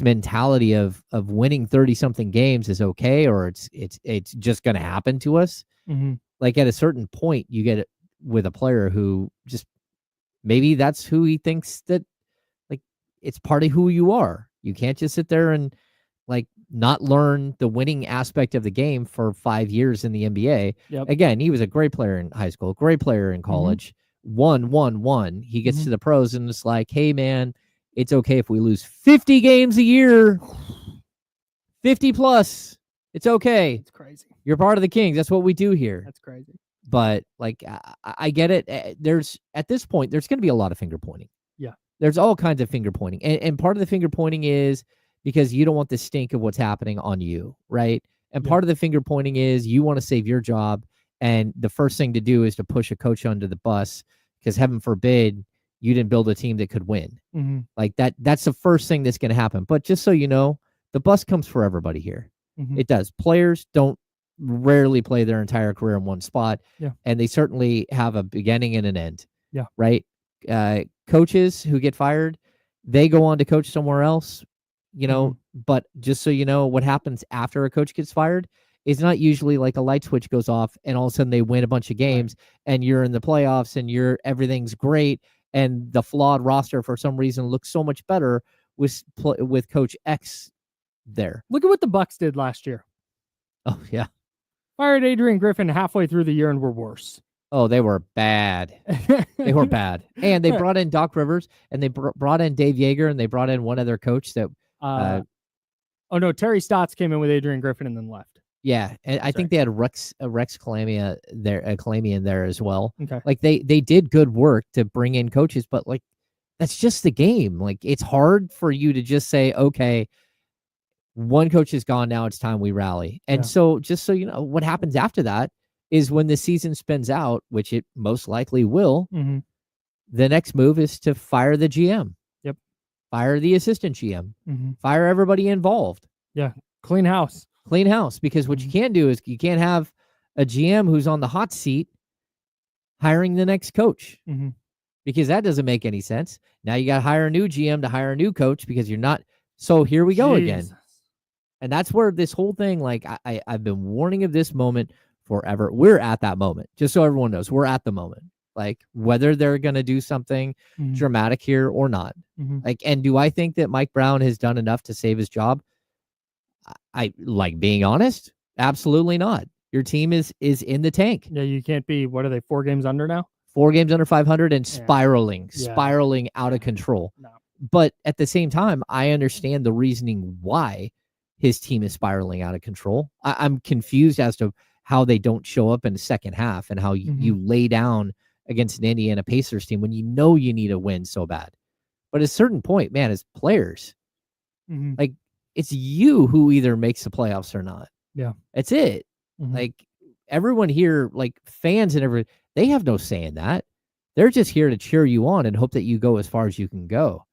S2: mentality of winning 30-something games is okay, or it's just going to happen to us. Like at a certain point, you get it with a player who just maybe that's who he thinks that like it's part of who you are. You can't just sit there and like not learn the winning aspect of the game for 5 years in the NBA. Again, he was a great player in high school, great player in college, won. He gets to the pros and it's like, hey man, it's okay if we lose 50 games a year, 50 plus. It's okay.
S1: It's crazy.
S2: You're part of the Kings. That's what we do here.
S1: That's crazy.
S2: But like, I get it. There's at this point, there's going to be a lot of finger pointing.
S1: Yeah.
S2: There's all kinds of finger pointing. And part of the finger pointing is because you don't want the stink of what's happening on you, right? And part of the finger pointing is you want to save your job. And the first thing to do is to push a coach under the bus because heaven forbid you didn't build a team that could win. Like that's the first thing that's going to happen. But just so you know, the bus comes for everybody here. It does. Players don't rarely play their entire career in one spot. And they certainly have a beginning and an end. Right. Coaches who get fired, they go on to coach somewhere else, you know, but just so you know, what happens after a coach gets fired is not usually like a light switch goes off and all of a sudden they win a bunch of games and you're in the playoffs and everything's great. And the flawed roster for some reason looks so much better with Coach X there.
S1: Look at what the Bucks did last year.
S2: Oh yeah.
S1: Fired Adrian Griffin halfway through the year and were worse.
S2: Oh, they were bad. They were bad. And they brought in Doc Rivers and they brought in Dave Yeager and they brought in one other coach that.
S1: Oh no, Terry Stotts came in with Adrian Griffin and then left.
S2: Yeah, and I think they had Rex Kalamian there as well.
S1: Okay.
S2: Like they did good work to bring in coaches, but like that's just the game. Like it's hard for you to just say, okay, one coach is gone, now it's time we rally. And so just so you know, what happens after that is when the season spins out, which it most likely will, the next move is to fire the GM. Fire the assistant GM. Fire everybody involved.
S1: Yeah. Clean house.
S2: Because what you can't do is you can't have a GM who's on the hot seat hiring the next coach because that doesn't make any sense. Now you got to hire a new GM to hire a new coach because you're not. So here we go again. And that's where this whole thing, like I've been warning of this moment forever. We're at that moment. Just so everyone knows, we're at the moment. Like whether they're going to do something dramatic here or not. Like, and do I think that Mike Brown has done enough to save his job? I like being honest. Absolutely not. Your team is in the tank.
S1: Yeah, you can't be. What are they? 4 games under now?
S2: 4 games under 500 and
S1: Yeah.
S2: spiraling out of control.
S1: No.
S2: But at the same time, I understand the reasoning why his team is spiraling out of control. I'm confused as to how they don't show up in the second half and how you lay down against an Indiana Pacers team when you know you need a win so bad. But at a certain point, man, as players, like it's you who either makes the playoffs or not.
S1: Yeah.
S2: That's it. Like everyone here, like fans and everything, they have no say in that. They're just here to cheer you on and hope that you go as far as you can go.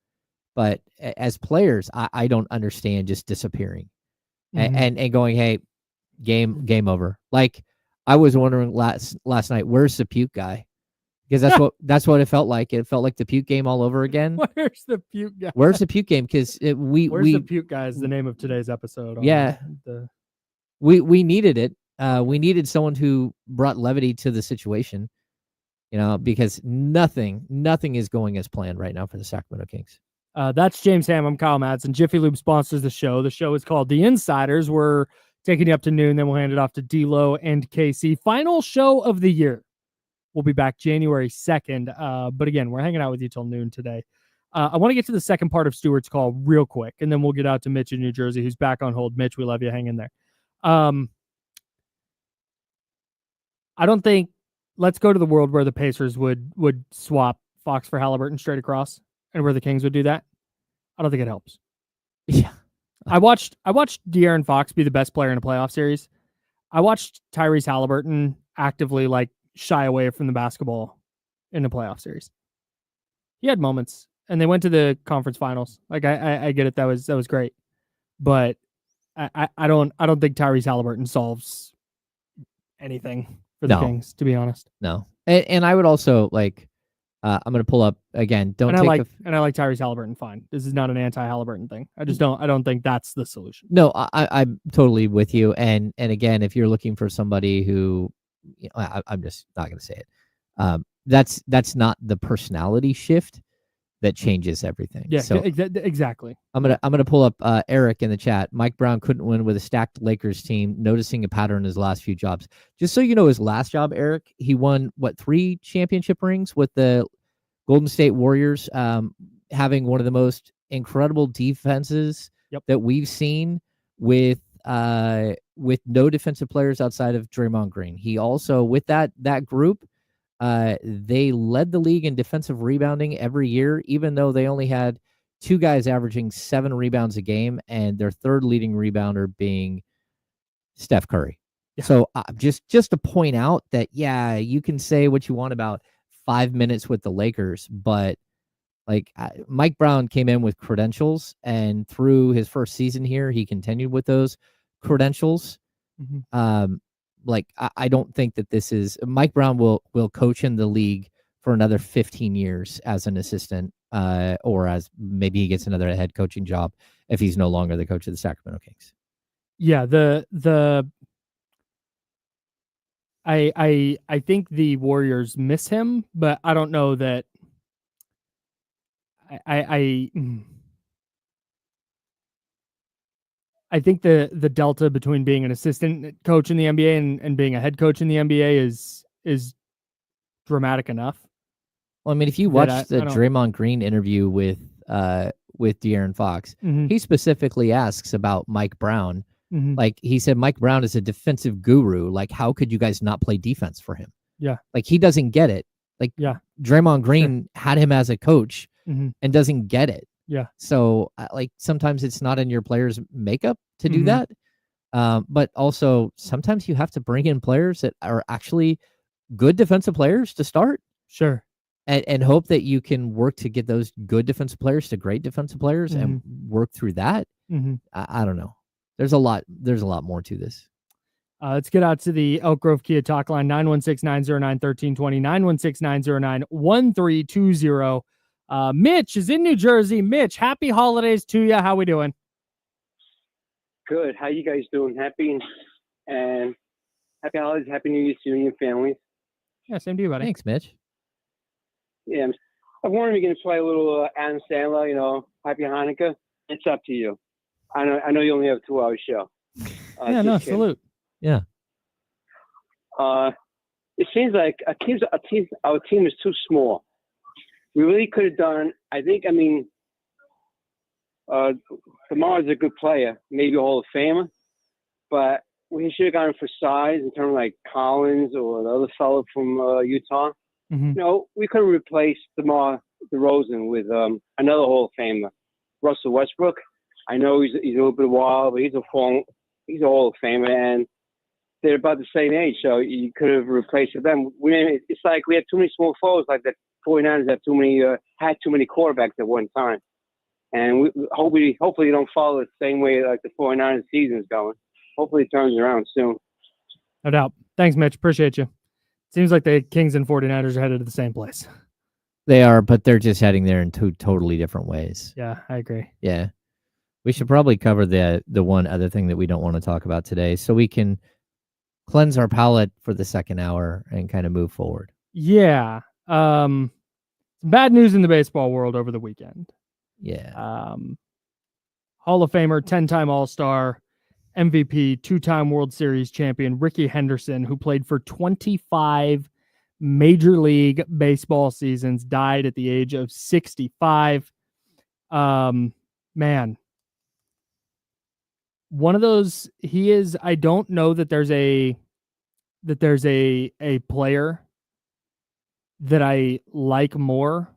S2: But as players, I don't understand just disappearing and going, hey, game over. Like I was wondering last night, where's the puke guy? Because that's what it felt like. It felt like the puke game all over again.
S1: Where's the puke guy?
S2: Where's the puke game? Because
S1: Where's the puke guy is the name of today's episode.
S2: Yeah, we needed it. We needed someone who brought levity to the situation. Because nothing is going as planned right now for the Sacramento Kings.
S1: That's James Ham. I'm Kyle Madsen. Jiffy Lube sponsors the show. The show is called The Insiders. We're taking you up to noon, then we'll hand it off to D-Lo and KC. Final show of the year. We'll be back January 2nd. But again, we're hanging out with you till noon today. I want to get to the second part of Stuart's call real quick, and then we'll get out to Mitch in New Jersey, who's back on hold. Mitch, we love you. Hang in there. I don't think let's go to the world where the Pacers would swap Fox for Halliburton straight across, and where the Kings would do that. I don't think it helps.
S2: Yeah.
S1: I watched De'Aaron Fox be the best player in a playoff series. I watched Tyrese Halliburton actively shy away from the basketball in a playoff series. He had moments, and they went to the conference finals. I get it. That was great, but I don't think Tyrese Halliburton solves anything for the Kings, to be honest.
S2: No, and I would also I'm going to pull up again.
S1: I like Tyrese Halliburton. Fine. This is not an anti-Halliburton thing. I don't think that's the solution.
S2: No, I'm totally with you. And again, if you're looking for somebody who, I'm just not going to say it. That's not the personality shift that changes everything.
S1: Yeah,
S2: so
S1: exactly.
S2: I'm gonna pull up Eric in the chat. Mike Brown couldn't win with a stacked Lakers team, noticing a pattern in his last few jobs. Just so you know, his last job, Eric, he won 3 championship rings with the Golden State Warriors, having one of the most incredible defenses that we've seen with no defensive players outside of Draymond Green. He also, with that group, they led the league in defensive rebounding every year, even though they only had 2 guys averaging 7 rebounds a game, and their third leading rebounder being Steph Curry. Yeah. So just to point out that, yeah, you can say what you want about 5 minutes with the Lakers, but Mike Brown came in with credentials, and through his first season here, he continued with those credentials. I don't think that this is Mike Brown will coach in the league for another 15 years as an assistant, or as maybe he gets another head coaching job if he's no longer the coach of the Sacramento Kings.
S1: Yeah, I think the Warriors miss him, but I don't know that I think the delta between being an assistant coach in the NBA and being a head coach in the NBA is dramatic enough.
S2: Well, I mean, if you watch the Draymond Green interview with De'Aaron Fox, he specifically asks about Mike Brown. He said, Mike Brown is a defensive guru. How could you guys not play defense for him?
S1: Yeah.
S2: He doesn't get it. Draymond Green had him as a coach and doesn't get it.
S1: Yeah.
S2: So sometimes it's not in your players' makeup to do that. But also sometimes you have to bring in players that are actually good defensive players to start.
S1: Sure.
S2: And hope that you can work to get those good defensive players to great defensive players and work through that. I don't know. There's a lot more to this.
S1: Let's get out to the Elk Grove Kia talk line, 916-909-1320, 916-909-1320. Mitch is in New Jersey. Mitch, happy holidays to you. How we doing?
S4: Good. How you guys doing? Happy holidays. Happy New Year to you and your families.
S1: Yeah, same to you, buddy.
S2: Thanks, Mitch.
S4: Yeah, I'm wondering if you're going to play a little Adam Sandler, Happy Hanukkah. It's up to you. I know you only have a 2-hour show.
S1: Yeah, no, salute.
S2: Yeah.
S4: it seems like our team is too small. We really could have done. Lamar's a good player, maybe a Hall of Famer, but we should have gone for size in terms of like Collins or the other fellow from Utah.
S1: Mhm.
S4: We could have replaced DeMar DeRozan with another Hall of Famer, Russell Westbrook. I know he's a little bit wild, but he's a Hall of Famer, and they're about the same age, so you could have replaced them. It's like we had too many small forwards, like the 49ers had too many quarterbacks at one time. And we hopefully they don't follow the same way like the 49ers season is going. Hopefully it turns around soon.
S1: No doubt. Thanks, Mitch. Appreciate you. Seems like the Kings and 49ers are headed to the same place.
S2: They are, but they're just heading there in two totally different ways.
S1: Yeah, I agree.
S2: Yeah. We should probably cover the one other thing that we don't want to talk about today so we can cleanse our palate for the second hour and kind of move forward.
S1: Yeah. Bad news in the baseball world over the weekend.
S2: Yeah.
S1: Hall of Famer, 10-time All-Star, MVP, 2-time World Series champion, Rickey Henderson, who played for 25 Major League Baseball seasons, died at the age of 65. Man. One of those, he is, I don't know that there's a player that I like more,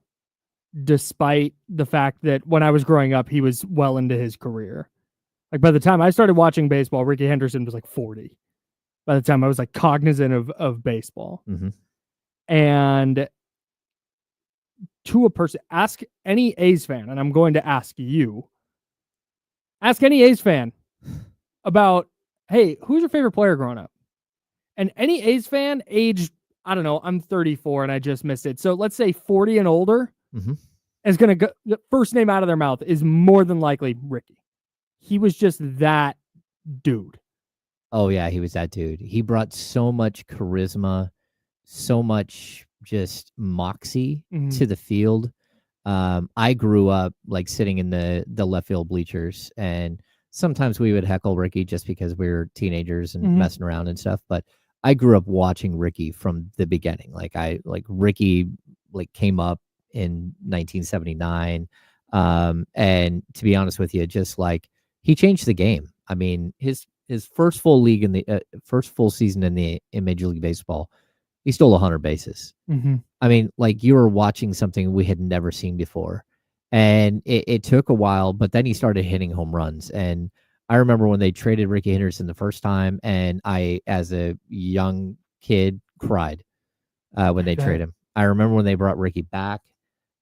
S1: despite the fact that when I was growing up, he was well into his career. Like by the time I started watching baseball, Rickey Henderson was like 40. By the time I was like cognizant of baseball.
S2: Mm-hmm.
S1: And to a person, ask any A's fan, and I'm going to ask you, ask any A's fan about, hey, who's your favorite player growing up? And any A's fan aged, I don't know, I'm 34 and I just missed it. So let's say 40 and older is going to go, the first name out of their mouth is more than likely Rickey. He was just that dude.
S2: Oh, yeah, he was that dude. He brought so much charisma, so much just moxie to the field. I grew up like sitting in the left field bleachers, and sometimes we would heckle Rickey just because we were teenagers and messing around and stuff. But I grew up watching Rickey from the beginning. Rickey came up in 1979. And to be honest with you, just like he changed the game. I mean, his first full league in the first full season in Major League Baseball, he stole 100 bases. I mean, like you were watching something we had never seen before. And it took a while, but then he started hitting home runs. And I remember when they traded Rickey Henderson the first time, and I, as a young kid, cried when they traded him. I remember when they brought Rickey back,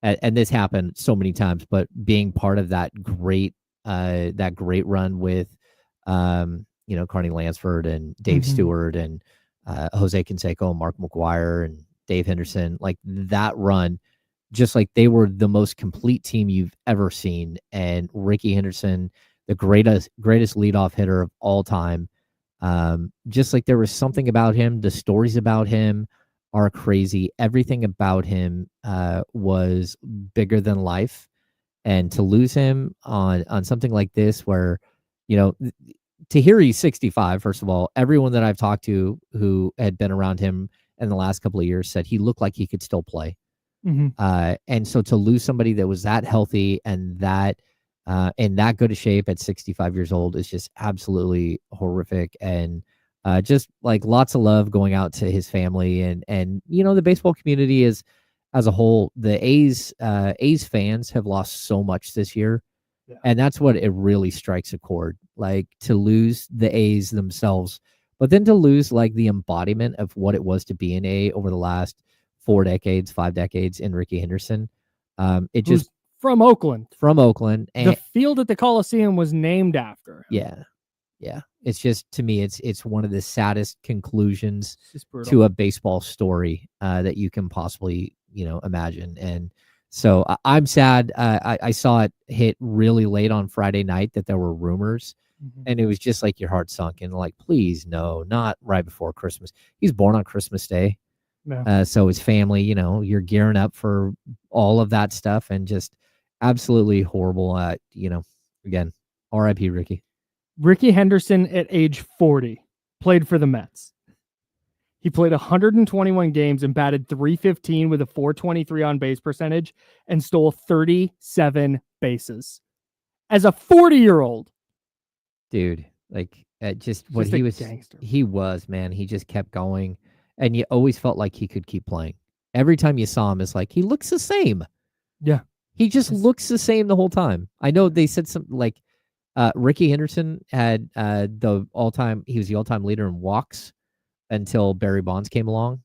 S2: and this happened so many times, but being part of that great run with, Carney Lansford and Dave Stewart and Jose Canseco and Mark McGuire and Dave Henderson, like that run, just like they were the most complete team you've ever seen. And Rickey Henderson, the greatest leadoff hitter of all time. Just like there was something about him. The stories about him are crazy. Everything about him was bigger than life. And to lose him on something like this, where, to hear he's 65, first of all, everyone that I've talked to who had been around him in the last couple of years said he looked like he could still play. And so to lose somebody that was that healthy and that in that good a shape at 65 years old is just absolutely horrific. And just like lots of love going out to his family and the baseball community is as a whole. The A's fans have lost so much this year. Yeah. And that's what it really strikes a chord, like to lose the A's themselves, but then to lose like the embodiment of what it was to be an A over the last 5 decades in Rickey Henderson. It just
S1: from Oakland.
S2: And
S1: the field at the Coliseum was named after him.
S2: Yeah. It's just, to me, it's one of the saddest conclusions to a baseball story that you can possibly, imagine. And so I'm sad. I saw it hit really late on Friday night that there were rumors, and it was just like your heart sunk in, like, please, no, not right before Christmas. He's born on Christmas Day. Yeah. So his family, you're gearing up for all of that stuff, and just absolutely horrible. Again, R.I.P. Rickey.
S1: Rickey Henderson at age 40 played for the Mets. He played 121 games and batted .315 with a .423 on base percentage and stole 37 bases. As a 40-year-old.
S2: Dude, like just what
S1: Just
S2: he
S1: a
S2: was,
S1: gangster.
S2: he was, man. He just kept going, and you always felt like he could keep playing. Every time you saw him, it's like he looks the same.
S1: Yeah.
S2: He just looks the same the whole time. I know they said something like Rickey Henderson had he was the all-time leader in walks until Barry Bonds came along.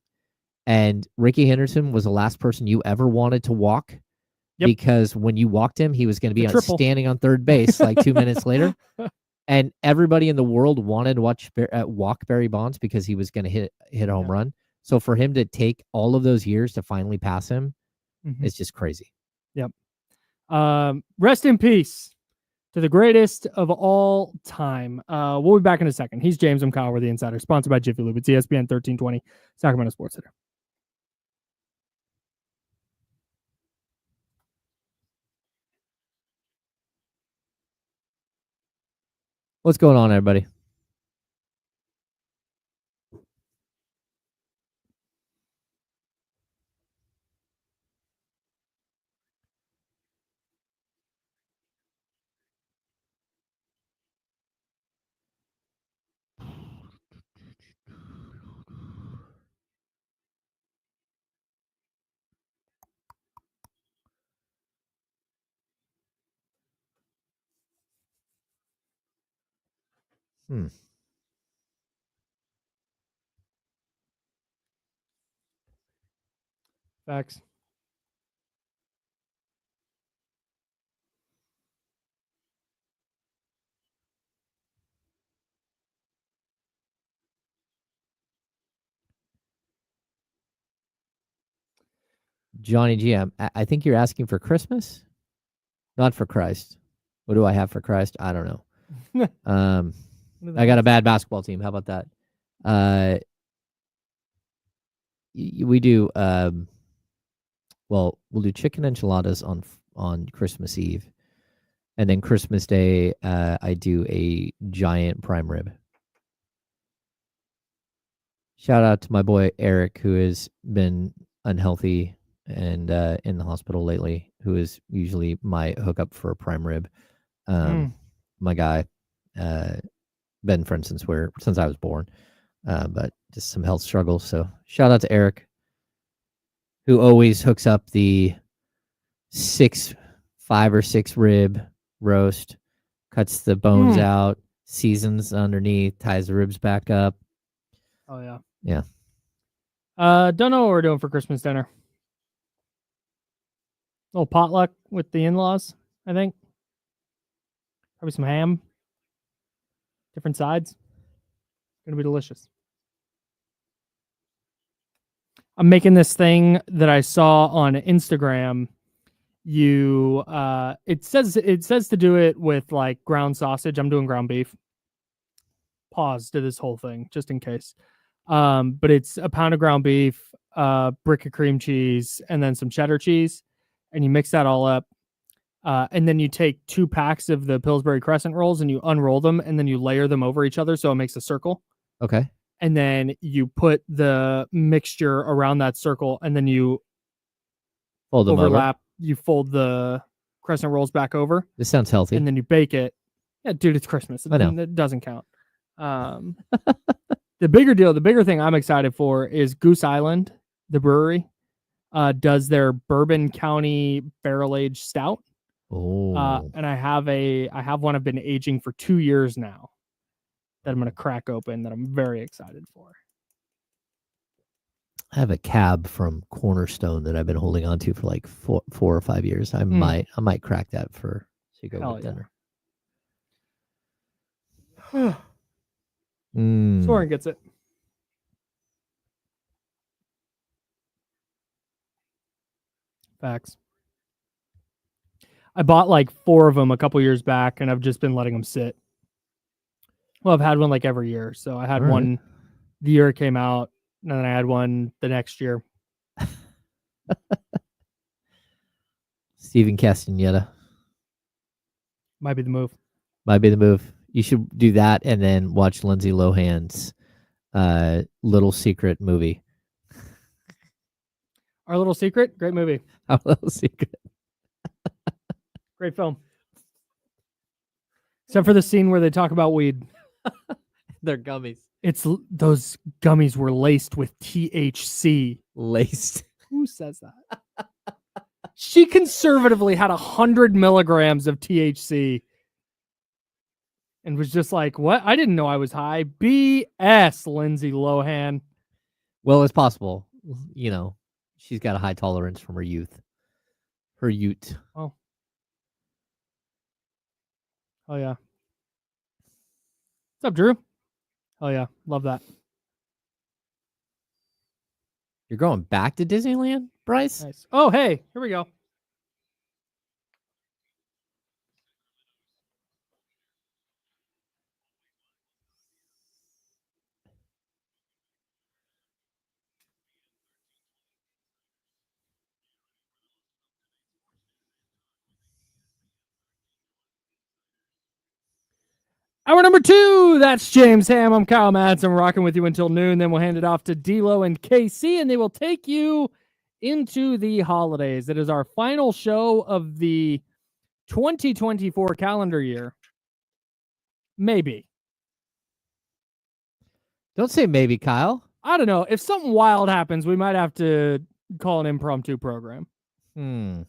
S2: And Rickey Henderson was the last person you ever wanted to walk because when you walked him, he was going to be standing on third base like 2 minutes later. And everybody in the world wanted to walk Barry Bonds because he was going to hit a home run. So for him to take all of those years to finally pass him, it's just crazy.
S1: Yep. Rest in peace to the greatest of all time. We'll be back in a second. He's James. I'm Kyle. We're the Insider, sponsored by Jiffy Lube. It's ESPN 1320, Sacramento Sports Center.
S2: What's going on, everybody?
S1: Facts.
S2: Johnny G, I think you're asking for Christmas, not for Christ. What do I have for Christ? I don't know. I got a bad basketball team. How about that? We do. Well, we'll do chicken enchiladas on Christmas Eve, and then Christmas Day, I do a giant prime rib. Shout out to my boy Eric, who has been unhealthy and in the hospital lately, who is usually my hookup for a prime rib. My guy, been friends since I was born, but just some health struggles. So shout out to Eric, who always hooks up the 5 or 6 rib roast, cuts the bones out, seasons underneath, ties the ribs back up.
S1: Oh yeah.
S2: Yeah.
S1: Don't know what we're doing for Christmas dinner. A little potluck with the in-laws, I think. Probably some ham. Different sides. Gonna be delicious. I'm making this thing that I saw on Instagram. It says to do it with like ground sausage. I'm doing ground beef. Pause to this whole thing just in case. But it's a pound of ground beef, brick of cream cheese, and then some cheddar cheese, and you mix that all up. And then you take 2 packs of the Pillsbury Crescent rolls and you unroll them, and then you layer them over each other so it makes a circle.
S2: Okay.
S1: And then you put the mixture around that circle, and then you
S2: fold them
S1: overlap.
S2: over.
S1: You fold the crescent rolls back over.
S2: This sounds healthy.
S1: And then you bake it. Yeah, dude, it's Christmas.
S2: I know.
S1: It doesn't count. The bigger thing I'm excited for is Goose Island, the brewery, does their Bourbon County barrel-aged stout.
S2: Oh.
S1: And I have one I've been aging for 2 years now that I'm going to crack open that I'm very excited for.
S2: I have a cab from Cornerstone that I've been holding on to for like 4 or 5 years. I might crack that for so you go with dinner.
S1: Soren gets it. Facts. I bought like 4 of them a couple years back, and I've just been letting them sit. Well, I've had one like every year. So I had one the year it came out, and then I had one the next year.
S2: Steven Castaneda.
S1: Might be the move.
S2: You should do that and then watch Lindsay Lohan's Little Secret movie.
S1: Our Little Secret, great movie.
S2: Our Little Secret.
S1: Great film. Except for the scene where they talk about weed.
S2: They're gummies.
S1: Those gummies were laced with THC.
S2: Laced.
S1: Who says that? She conservatively had 100 milligrams of THC and was just like, what? I didn't know I was high. BS, Lindsay Lohan.
S2: Well, it's possible. You know, she's got a high tolerance from her youth. Her ute.
S1: Oh. Oh, yeah. What's up, Drew? Oh, yeah. Love that.
S2: You're going back to Disneyland, Bryce?
S1: Nice. Oh, hey. Here we go. Hour number 2, that's James Ham. I'm Kyle Madsen. I'm rocking with you until noon. Then we'll hand it off to D-Lo and KC, and they will take you into the holidays. It is our final show of the 2024 calendar year. Maybe.
S2: Don't say maybe, Kyle.
S1: I don't know. If something wild happens, we might have to call an impromptu program. I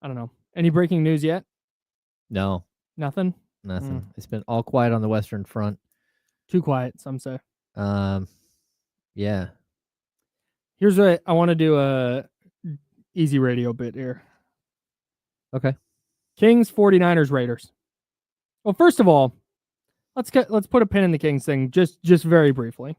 S1: don't know. Any breaking news yet?
S2: No.
S1: Nothing?
S2: Nothing. It's been all quiet on the Western Front.
S1: Too quiet, some say.
S2: Yeah.
S1: Here's what I want to do a easy radio bit here.
S2: Okay.
S1: Kings, 49ers, Raiders. Well, first of all, let's put a pin in the Kings thing just very briefly.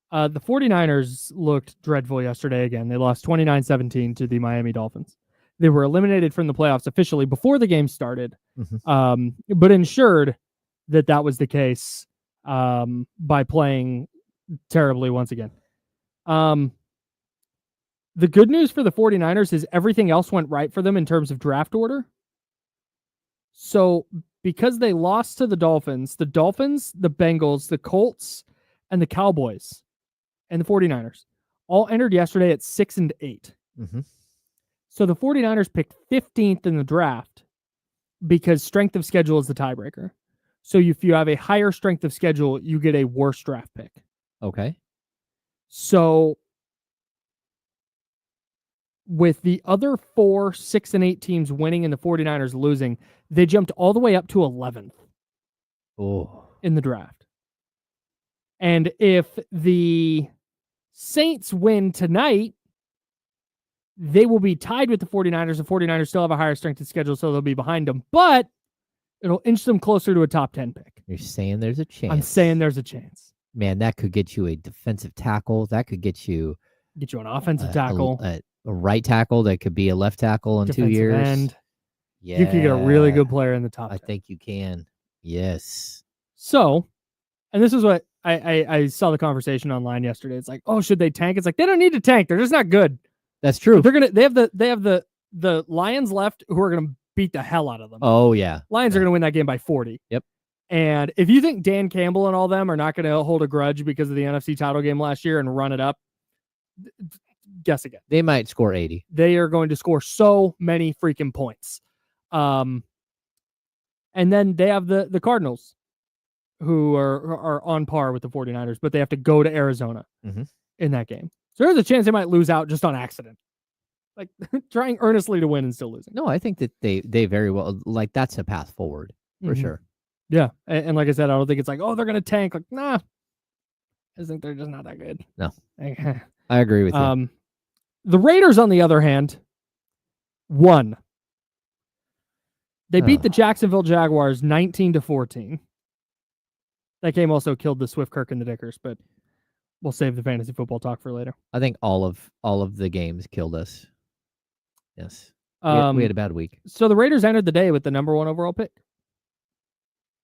S1: The 49ers looked dreadful yesterday again. They lost 29-17 to the Miami Dolphins. They were eliminated from the playoffs officially before the game started, but ensured that was the case by playing terribly once again. The good news for the 49ers is everything else went right for them in terms of draft order. So because they lost to the Dolphins, the Bengals, the Colts, and the Cowboys, and the 49ers all entered yesterday at 6 and 8. So the 49ers picked 15th in the draft because strength of schedule is the tiebreaker. So if you have a higher strength of schedule, you get a worse draft pick.
S2: Okay.
S1: So with the other 4 6 and 8 teams winning and the 49ers losing, they jumped all the way up to 11th in the draft. And if the Saints win tonight, they will be tied with the 49ers. The 49ers still have a higher strength of schedule, so they'll be behind them. But it'll inch them closer to a top 10 pick.
S2: You're saying there's a chance.
S1: I'm saying there's a chance.
S2: Man, that could get you a defensive tackle. That could get you
S1: an offensive tackle.
S2: A right tackle that could be a left tackle in
S1: defensive
S2: 2 years.
S1: End.
S2: Yeah.
S1: You could get a really good player in the top 10.
S2: I think you can. Yes.
S1: So, and this is what I saw the conversation online yesterday. It's like, oh, should they tank? It's like, they don't need to tank. They're just not good.
S2: That's true.
S1: They have the Lions left who are gonna beat the hell out of them.
S2: Oh yeah.
S1: Lions are gonna win that game by 40.
S2: Yep.
S1: And if you think Dan Campbell and all them are not gonna hold a grudge because of the NFC title game last year and run it up, guess again.
S2: They might score 80.
S1: They are going to score so many freaking points. And then they have the Cardinals, who are on par with the 49ers, but they have to go to Arizona in that game. So there's a chance they might lose out just on accident. Like trying earnestly to win and still losing.
S2: No, I think that they very well, like that's a path forward for sure.
S1: Yeah. And like I said, I don't think it's like, oh, they're going to tank. Like, nah, I just think they're just not that good.
S2: No, I agree with you.
S1: The Raiders, on the other hand, won. They beat the Jacksonville Jaguars 19-14. That game also killed the Swift, Kirk, and the Dickers, but we'll save the fantasy football talk for later.
S2: I think all of the games killed us. Yes. We had a bad week.
S1: So the Raiders entered the day with the number 1 overall pick.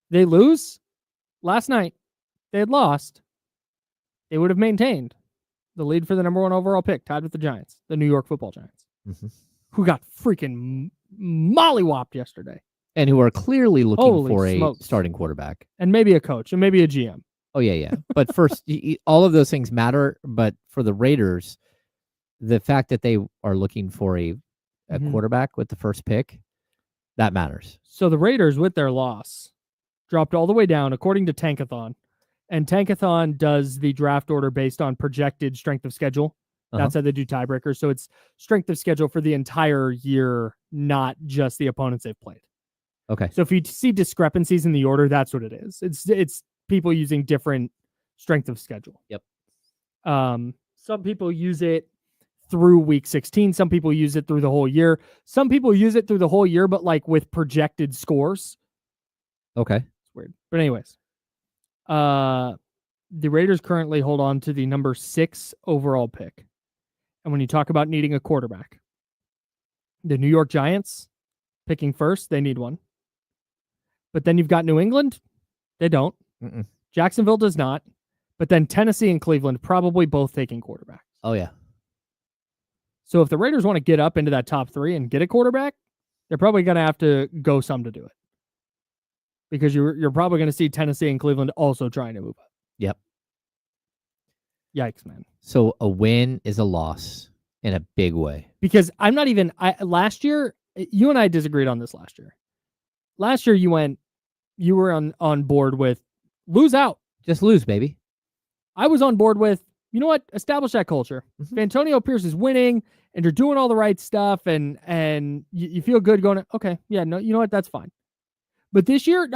S1: They lose last night. They had lost. They would have maintained the lead for the number 1 overall pick, tied with the Giants, the New York Football Giants, who got freaking mollywopped yesterday.
S2: And who are clearly looking
S1: Holy
S2: for
S1: smokes.
S2: a starting quarterback.
S1: And maybe a coach and maybe a GM.
S2: Oh yeah. But first, all of those things matter. But for the Raiders, the fact that they are looking for a quarterback with the first pick, that matters.
S1: So the Raiders, with their loss, dropped all the way down, according to Tankathon. And Tankathon does the draft order based on projected strength of schedule. That's how they do tiebreakers. So it's strength of schedule for the entire year, not just the opponents they've played.
S2: Okay.
S1: So if you see discrepancies in the order, that's what it is. It's people using different strength of schedule.
S2: Yep.
S1: Some people use it through week 16. Some people use it through the whole year. Some people use it through the whole year, but like with projected scores.
S2: Okay.
S1: It's weird. But anyways, the Raiders currently hold on to the number 6 overall pick. And when you talk about needing a quarterback, the New York Giants picking first, they need one. But then you've got New England. They don't.
S2: Mm-mm.
S1: Jacksonville does not. But then Tennessee and Cleveland probably both taking quarterbacks.
S2: Oh, yeah.
S1: So if the Raiders want to get up into that top 3 and get a quarterback, they're probably going to have to go some to do it. Because you're probably going to see Tennessee and Cleveland also trying to move up.
S2: Yep.
S1: Yikes, man.
S2: So a win is a loss in a big way.
S1: Because I'm not even... last year, you and I disagreed on this last year. Last year, you were on board with lose out.
S2: Just lose, baby.
S1: I was on board with, you know what? Establish that culture. If Antonio Pierce is winning and you're doing all the right stuff and you feel good going, okay, yeah, no, you know what? That's fine. But this year,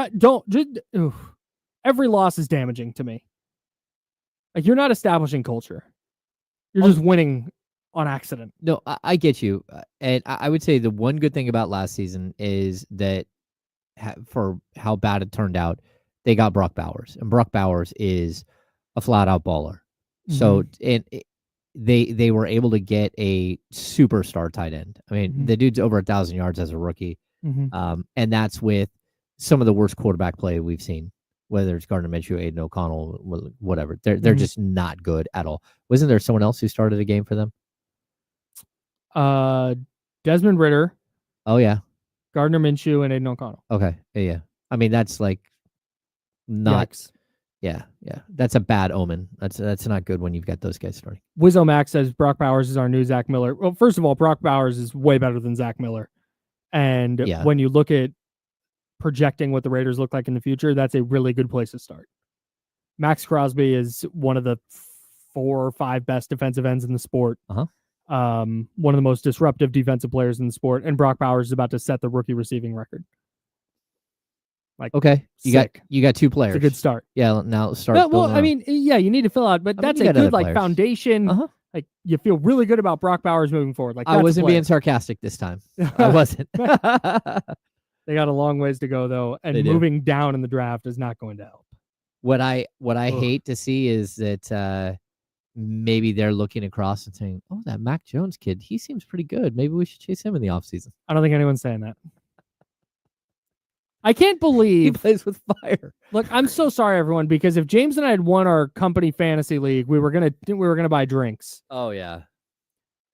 S1: every loss is damaging to me. Like, you're not establishing culture. You're just winning on accident.
S2: No, I get you. And I would say the one good thing about last season is that for how bad it turned out, they got Brock Bowers. And Brock Bowers is a flat-out baller. So and they were able to get a superstar tight end. I mean, the dude's over 1,000 yards as a rookie. And that's with some of the worst quarterback play we've seen, whether it's Gardner Minshew, Aiden O'Connell, whatever. They're just not good at all. Wasn't there someone else who started a game for them?
S1: Desmond Ridder.
S2: Oh, yeah.
S1: Gardner Minshew and Aiden O'Connell.
S2: Okay. Yeah. I mean, that's like not...
S1: Yikes.
S2: Yeah. That's a bad omen. That's not good when you've got those guys starting.
S1: Wizzo Max says Brock Bowers is our new Zach Miller. Well, first of all, Brock Bowers is way better than Zach Miller. And when you look at projecting what the Raiders look like in the future, that's a really good place to start. Max Crosby is one of the 4 or 5 best defensive ends in the sport. One of the most disruptive defensive players in the sport. And Brock Bowers is about to set the rookie receiving record. Like,
S2: okay, you got 2 players.
S1: It's a good start.
S2: Yeah, now let's start.
S1: Well, I mean, yeah, you need to fill out, but that's a good like foundation. Like, you feel really good about Brock Bowers moving forward. Like,
S2: I wasn't being sarcastic this time. I wasn't.
S1: They got a long ways to go though, and moving down in the draft is not going to help.
S2: What I hate to see is that maybe they're looking across and saying, "Oh, that Mac Jones kid, he seems pretty good. Maybe we should chase him in the offseason."
S1: I don't think anyone's saying that. I can't believe
S2: he plays with fire.
S1: Look, I'm so sorry, everyone, because if James and I had won our company fantasy league, we were gonna buy drinks.
S2: Oh yeah,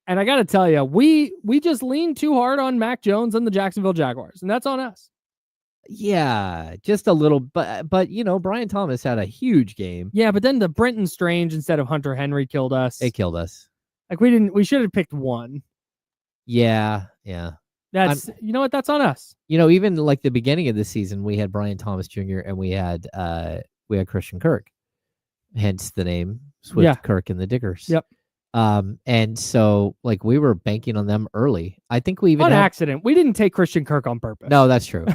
S1: and I got to tell you, we just leaned too hard on Mac Jones and the Jacksonville Jaguars, and that's on us.
S2: Yeah, just a little, but you know, Brian Thomas had a huge game.
S1: Yeah, but then the Brenton Strange instead of Hunter Henry killed us.
S2: It killed us.
S1: Like we should have picked one.
S2: Yeah.
S1: That's you know what? That's on us.
S2: You know, even like the beginning of the season, we had Brian Thomas Jr. and we had Christian Kirk, hence the name Swift, Kirk, and the Diggers.
S1: Yep.
S2: And so like we were banking on them early. I think we even
S1: on accident. We didn't take Christian Kirk on purpose.
S2: No, that's true.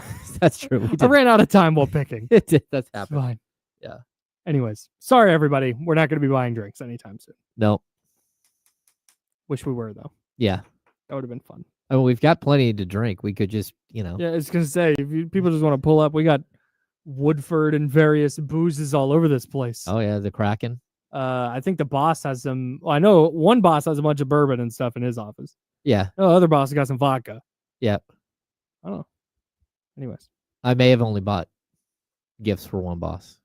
S2: That's true.
S1: I ran out of time while picking.
S2: It did. That's happened.
S1: Fine.
S2: Yeah.
S1: Anyways, sorry everybody. We're not going to be buying drinks anytime soon.
S2: No.
S1: Wish we were though.
S2: Yeah.
S1: That would have been fun.
S2: I mean, we've got plenty to drink. We could just, you know.
S1: Yeah, I was going to say, if people just want to pull up, we got Woodford and various boozes all over this place.
S2: Oh, yeah, the Kraken.
S1: I think the boss has some, well, I know one boss has a bunch of bourbon and stuff in his office.
S2: Yeah.
S1: Oh, other boss has got some vodka.
S2: Yep.
S1: I don't know. Anyways.
S2: I may have only bought gifts for one boss.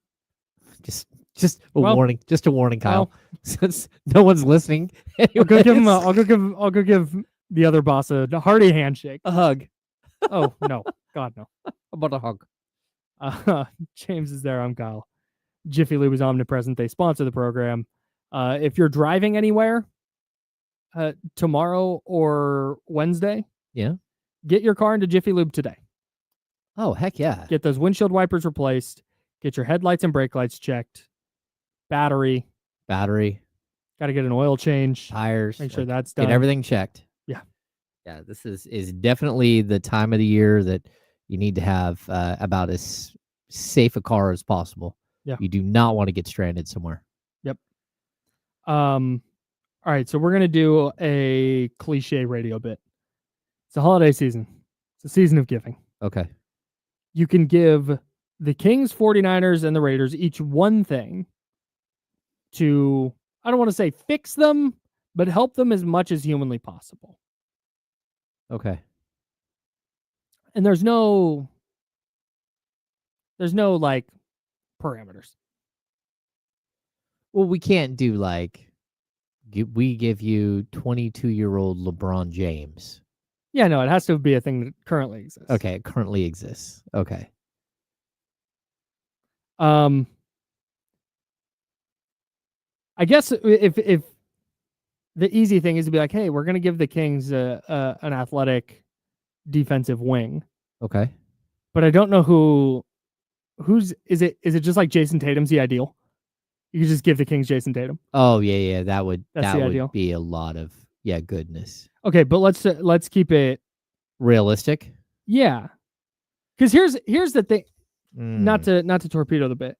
S2: Just a warning. Just a warning, Kyle. Since no one's listening.
S1: I'll go give him I'll go give the other boss a hearty handshake.
S2: A hug.
S1: Oh, no. God, no.
S2: How about a hug?
S1: James is there. I'm Kyle. Jiffy Lube is omnipresent. They sponsor the program. If you're driving anywhere tomorrow or Wednesday,
S2: Yeah.
S1: get your car into Jiffy Lube today.
S2: Oh, heck yeah.
S1: Get those windshield wipers replaced. Get your headlights and brake lights checked. Battery.
S2: Got
S1: to get an oil change.
S2: tires.
S1: Make sure that's done.
S2: Get everything checked.
S1: Yeah.
S2: Yeah, this is definitely the time of the year that you need to have about as safe a car as possible.
S1: Yeah.
S2: You do not want to get stranded somewhere.
S1: Yep. All right, so we're going to do a cliche radio bit. It's a holiday season. It's a season of giving.
S2: Okay.
S1: You can give the Kings, 49ers, and the Raiders each one thing to, I don't want to say fix them, but help them as much as humanly possible.
S2: Okay.
S1: And there's no like parameters.
S2: Well, we can't do like we give you 22-year-old LeBron James.
S1: Yeah, no, it has to be a thing that currently exists.
S2: Okay, it currently exists. Okay.
S1: I guess if the easy thing is to be like, hey, we're going to give the Kings an athletic defensive wing.
S2: Okay.
S1: But I don't know who's is it just like Jason Tatum's the ideal? You could just give the Kings Jason Tatum.
S2: Oh, yeah, that would
S1: ideal.
S2: be a lot of goodness.
S1: Okay, but let's keep it
S2: realistic.
S1: Yeah. Cuz here's the thing, not to torpedo the bit,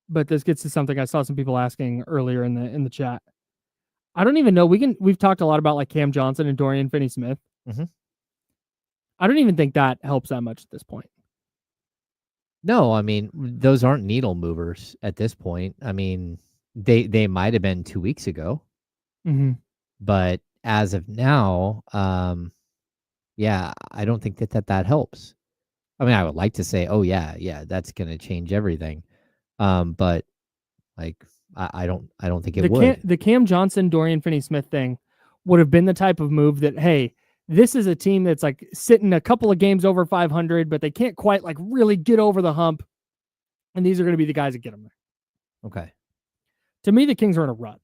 S1: but this gets to something I saw some people asking earlier in the chat. I don't even know. We've talked a lot about like Cam Johnson and Dorian Finney-Smith.
S2: Mm-hmm.
S1: I don't even think that helps that much at this point.
S2: No, I mean, those aren't needle movers at this point. I mean, they might have been 2 weeks ago.
S1: Mm-hmm.
S2: But as of now, yeah, I don't think that helps. I mean, I would like to say, oh yeah, that's going to change everything. But like, I don't think it would.
S1: The Cam Johnson, Dorian Finney-Smith thing would have been the type of move that, hey, this is a team that's like sitting a couple of games over 500, but they can't quite like really get over the hump. And these are going to be the guys that get them there.
S2: Okay.
S1: To me, the Kings are in a rut.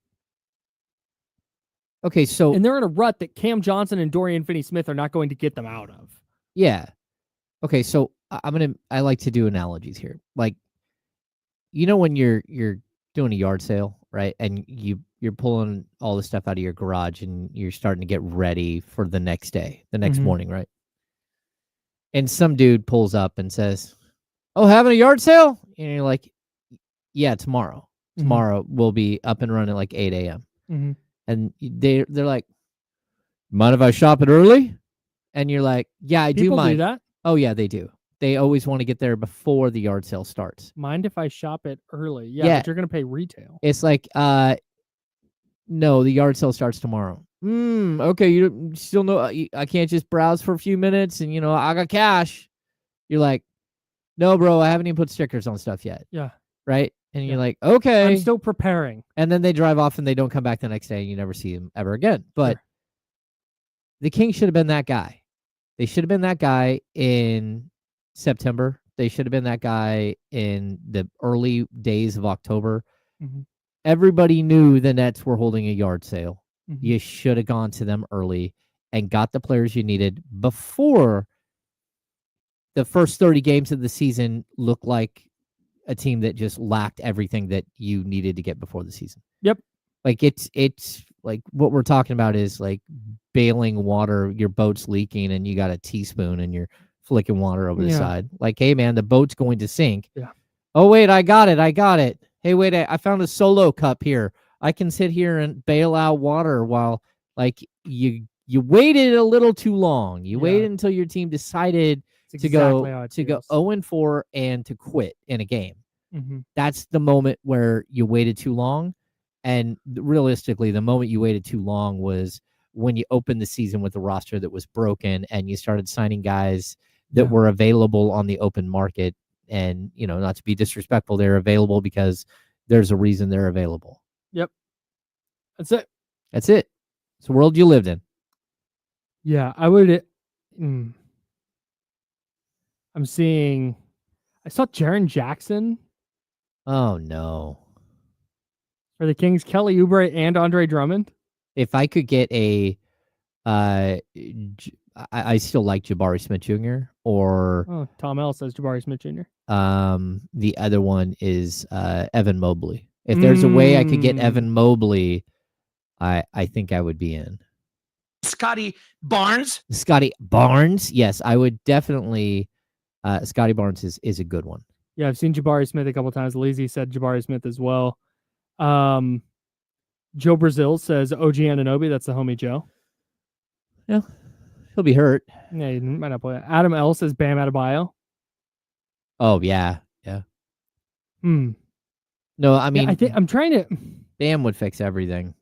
S2: Okay, so
S1: and they're in a rut that Cam Johnson and Dorian Finney-Smith are not going to get them out of.
S2: Yeah. Okay, so I like to do analogies here. Like, you know, when you're doing a yard sale, right? And you're pulling all the stuff out of your garage and you're starting to get ready for the next day, the next morning, right? And some dude pulls up and says, "Oh, having a yard sale?" And you're like, "Yeah, tomorrow. Tomorrow we'll be up and running at like 8 a.m." And they're like, "Mind if I shop it early?" And you're like, "Yeah, I do mind."
S1: People do that?
S2: Oh, yeah, they do. They always want to get there before the yard sale starts.
S1: Mind if I shop it early? Yeah, but you're going to pay retail.
S2: It's like, no, the yard sale starts tomorrow. Okay, you still know I can't just browse for a few minutes and, I got cash. You're like, no, bro, I haven't even put stickers on stuff yet.
S1: Yeah.
S2: Right? And you're like, okay.
S1: I'm still preparing.
S2: And then they drive off and they don't come back the next day and you never see them ever again. But the Kings should have been that guy. They should have been that guy in September. They should have been that guy in the early days of October. Everybody knew the Nets were holding a yard sale. You should have gone to them early and got the players you needed before the first 30 games of the season looked like a team that just lacked everything that you needed to get before the season.
S1: Yep.
S2: Like it's like what we're talking about is like bailing water, your boat's leaking and you got a teaspoon and you're flicking water over the side. Like, hey man, the boat's going to sink.
S1: Yeah.
S2: Oh wait, I got it. Hey, wait, I found a solo cup here. I can sit here and bail out water while like you waited a little too long. You waited until your team decided to go 0-4 and to quit in a game. That's the moment where you waited too long. And realistically, the moment you waited too long was when you opened the season with a roster that was broken and you started signing guys that were available on the open market. And, not to be disrespectful, they're available because there's a reason they're available.
S1: Yep. That's it.
S2: It's the world you lived in.
S1: Yeah, I would. I saw Jaren Jackson
S2: Oh no.
S1: For the Kings, Kelly Oubre and Andre Drummond.
S2: If I could get a, I still like Jabari Smith Jr. or
S1: Oh, Tom L says Jabari Smith Jr.
S2: the other one is Evan Mobley. If there's a way I could get Evan Mobley, I think I would be in.
S5: Scotty Barnes.
S2: Scotty Barnes, yes, I would definitely. Scotty Barnes is a good one.
S1: Yeah, I've seen Jabari Smith a couple times. Lizzie said Jabari Smith as well. Joe Brazil says OG Anunoby. That's the homie Joe.
S2: Yeah, he'll be hurt.
S1: Yeah, he might not play. Adam L says Bam Adebayo.
S2: Oh yeah.
S1: No,
S2: I mean,
S1: I think I'm trying to.
S2: Bam would fix everything.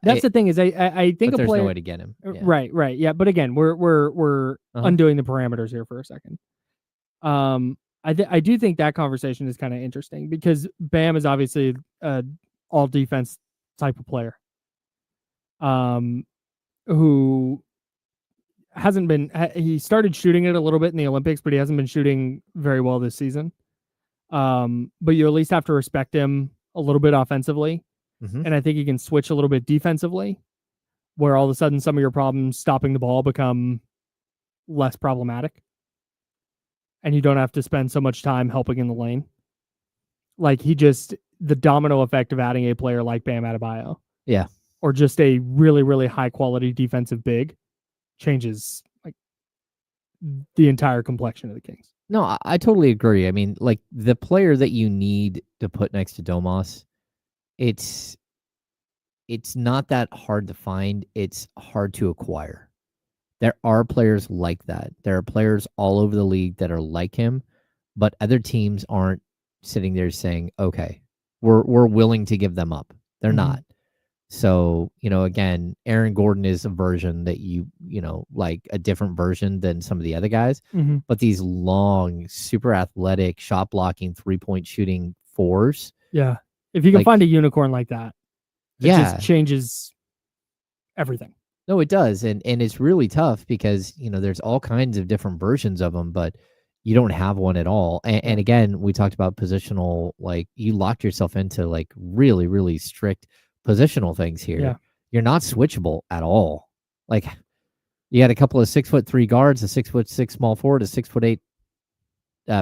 S1: That's the thing is I think
S2: but
S1: a
S2: there's
S1: player.
S2: no way to get him. Yeah.
S1: Right. Yeah, but again, we're undoing the parameters here for a second. I do think that conversation is kind of interesting because Bam is obviously all defense type of player. Who hasn't been, he started shooting it a little bit in the Olympics, but he hasn't been shooting very well this season. But you at least have to respect him a little bit offensively. And I think he can switch a little bit defensively, where all of a sudden some of your problems stopping the ball become less problematic. And you don't have to spend so much time helping in the lane. Like the domino effect of adding a player like Bam Adebayo.
S2: Yeah.
S1: Or just a really, really high quality defensive big changes like the entire complexion of the Kings.
S2: No, I totally agree. I mean, like the player that you need to put next to Domas, it's not that hard to find. It's hard to acquire. There are players like that. There are players all over the league that are like him, but other teams aren't sitting there saying, okay, we're willing to give them up. They're not. So, again, Aaron Gordon is a version that like a different version than some of the other guys, but these long, super athletic, shot blocking, 3-point shooting fours.
S1: Yeah. If you can find a unicorn like that, it just changes everything.
S2: No, it does. And it's really tough because, there's all kinds of different versions of them, but you don't have one at all. And again, we talked about positional, like you locked yourself into like really, really strict positional things here.
S1: Yeah.
S2: You're not switchable at all. Like you had a couple of 6'3" guards, a 6'6" small forward, a 6'8"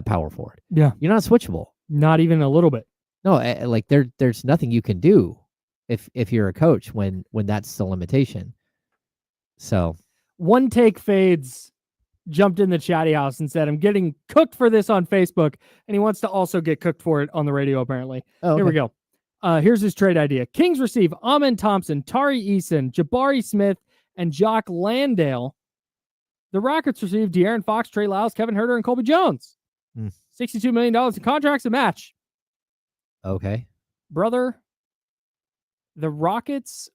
S2: power forward.
S1: Yeah.
S2: You're not switchable.
S1: Not even a little bit.
S2: No, like there's nothing you can do if you're a coach when that's the limitation. So
S1: One Take Fades jumped in the chatty house and said, I'm getting cooked for this on Facebook. And he wants to also get cooked for it on the radio, apparently.
S2: okay.
S1: Here we go. Here's his trade idea. Kings receive Amen Thompson, Tari Eason, Jabari Smith, and Jock Landale. The Rockets receive De'Aaron Fox, Trey Lyles, Kevin Huerter, and Colby Jones. $62 million in contracts to match.
S2: Okay.
S1: Brother, the Rockets,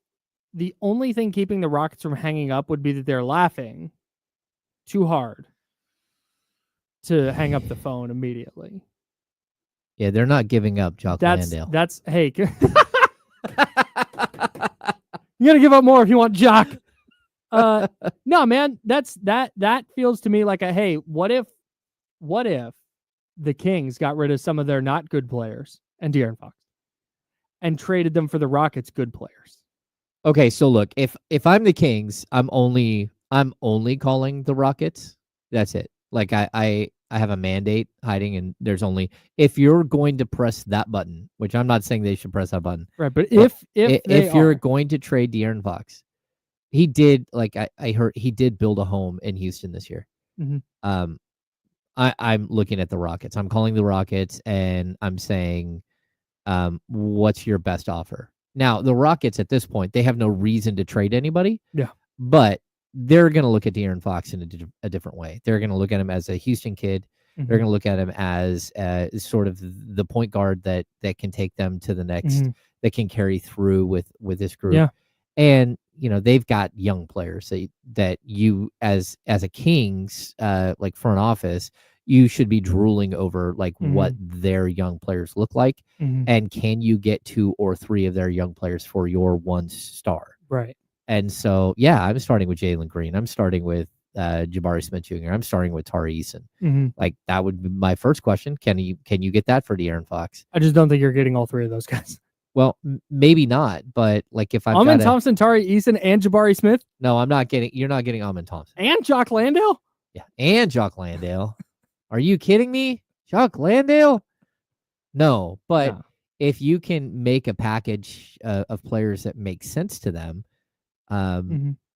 S1: the only thing keeping the Rockets from hanging up would be that they're laughing too hard to hang up the phone immediately.
S2: Yeah, they're not giving up Jock Landale.
S1: Hey. You gotta give up more if you want Jock. No, man, that feels to me like hey, what if the Kings got rid of some of their not good players and De'Aaron Fox and traded them for the Rockets' good players?
S2: Okay, so look, if I'm the Kings, I'm only calling the Rockets. That's it. Like I have a mandate hiding, and there's only if you're going to press that button, which I'm not saying they should press that button.
S1: But if
S2: you're going to trade De'Aaron Fox, he did like I heard he did build a home in Houston this year. I'm looking at the Rockets. I'm calling the Rockets, and I'm saying, what's your best offer? Now, the Rockets at this point, they have no reason to trade anybody.
S1: Yeah.
S2: But they're going to look at De'Aaron Fox in a different way. They're going to look at him as a Houston kid. They're going to look at him as sort of the point guard that can take them to the next, that can carry through with this group.
S1: Yeah.
S2: And, they've got young players that you as a Kings like front office, you should be drooling over like what their young players look like. And can you get 2 or 3 of their young players for your one star?
S1: Right.
S2: And so, yeah, I'm starting with Jalen Green. I'm starting with Jabari Smith Jr. I'm starting with Tari Eason.
S1: Mm-hmm.
S2: Like that would be my first question. Can you get that for De'Aaron Fox?
S1: I just don't think you're getting all three of those guys.
S2: Well, maybe not, but like if I'm
S1: Amin Thompson, Tari Eason, and Jabari Smith.
S2: No, I'm not getting. You're not getting Amin Thompson
S1: And Jock Landale.
S2: Yeah, and Jock Landale. Are you kidding me, Jock Landale? No, but if you can make a package of players that make sense to them,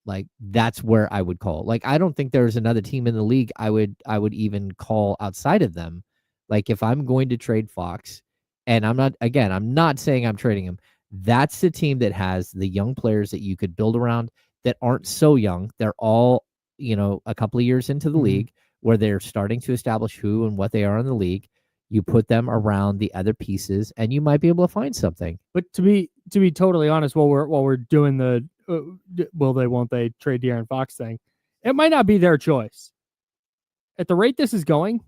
S2: like that's where I would call. Like I don't think there's another team in the league I would even call outside of them. Like if I'm going to trade Fox. And I'm not saying I'm trading him. That's the team that has the young players that you could build around that aren't so young. They're all, a couple of years into the league where they're starting to establish who and what they are in the league. You put them around the other pieces and you might be able to find something.
S1: But to be totally honest, while we're doing the will they, won't they trade De'Aaron Fox thing, it might not be their choice. At the rate this is going,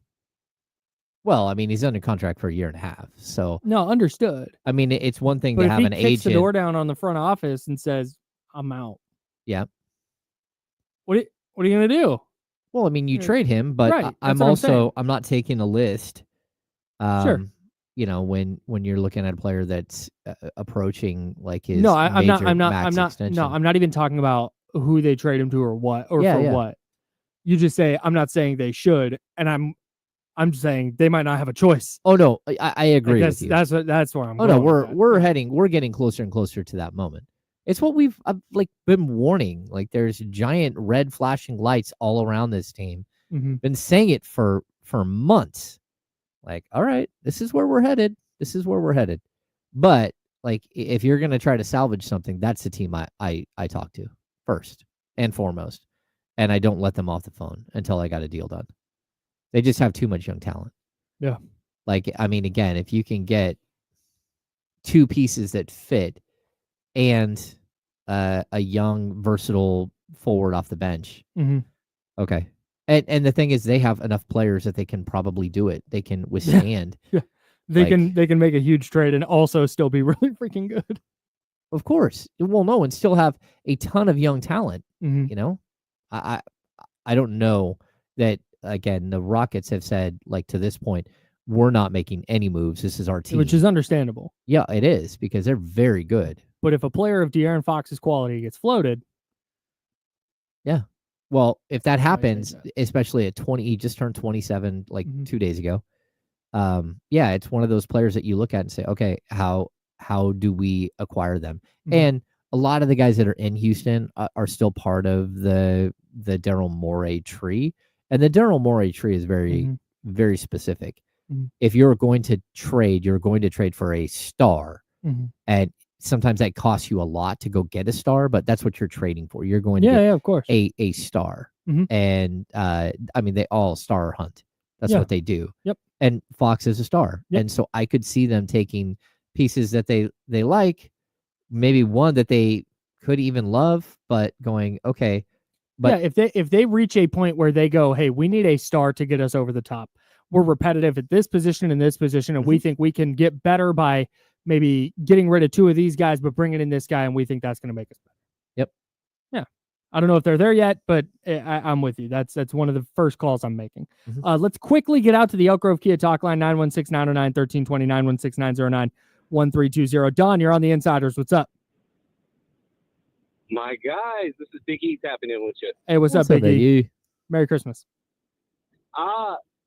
S2: well, I mean, he's under contract for a year and a half. So
S1: no, understood.
S2: I mean, it's one thing
S1: but
S2: to
S1: if
S2: have
S1: he
S2: an
S1: kicks
S2: agent.
S1: The door down on the front office and says, "I'm out."
S2: Yeah.
S1: What are you gonna do?
S2: Well, I mean, you trade him, but
S1: right.
S2: I'm not taking a list.
S1: Sure.
S2: When you're looking at a player that's approaching like his
S1: I'm
S2: extension.
S1: No, I'm not even talking about who they trade him to or what what. You just say I'm not saying they should, and I'm just saying they might not have a choice.
S2: Oh no, I agree with you.
S1: That's where I'm.
S2: Oh no, we're getting closer and closer to that moment. It's what we've been warning. Like there's giant red flashing lights all around this team. Been saying it for months. Like, all right, this is where we're headed. This is where we're headed. But like, if you're gonna try to salvage something, that's the team I talk to first and foremost, and I don't let them off the phone until I got a deal done. They just have too much young talent.
S1: Yeah.
S2: Like, I mean, again, if you can get two pieces that fit and a young, versatile forward off the bench, okay. And the thing is, they have enough players that they can probably do it. They can withstand.
S1: Yeah. They can make a huge trade and also still be really freaking good.
S2: Of course. Well, no, and still have a ton of young talent. I don't know that. Again, the Rockets have said, like, to this point, we're not making any moves. This is our team.
S1: Which is understandable.
S2: Yeah, it is, because they're very good.
S1: But if a player of De'Aaron Fox's quality gets floated.
S2: Yeah. Well, if that happens, especially at 20, he just turned 27 like 2 days ago. Yeah, it's one of those players that you look at and say, okay, how do we acquire them? And a lot of the guys that are in Houston are still part of the Daryl Morey tree. And the Daryl Morey tree is very, very specific. If you're going to trade, you're going to trade for a star. And sometimes that costs you a lot to go get a star, but that's what you're trading for. You're going to get
S1: of course.
S2: a star. And I mean, they all star hunt. That's what they do.
S1: Yep.
S2: And Fox is a star. And so I could see them taking pieces that they like, maybe one that they could even love, but going, okay. But
S1: yeah, if they reach a point where they go, hey, we need a star to get us over the top. We're repetitive at this position and this position, and we think we can get better by maybe getting rid of two of these guys, but bringing in this guy, and we think that's going to make us better.
S2: Yep.
S1: Yeah. I don't know if they're there yet, but I'm with you. That's one of the first calls I'm making. Let's quickly get out to the Elk Grove Kia talk line, 916-909-1320, 916-909-1320. Don, you're on the Insiders. What's up?
S6: My guys, this is Big E tapping in with you.
S1: Hey, what's up, Big E? Merry Christmas.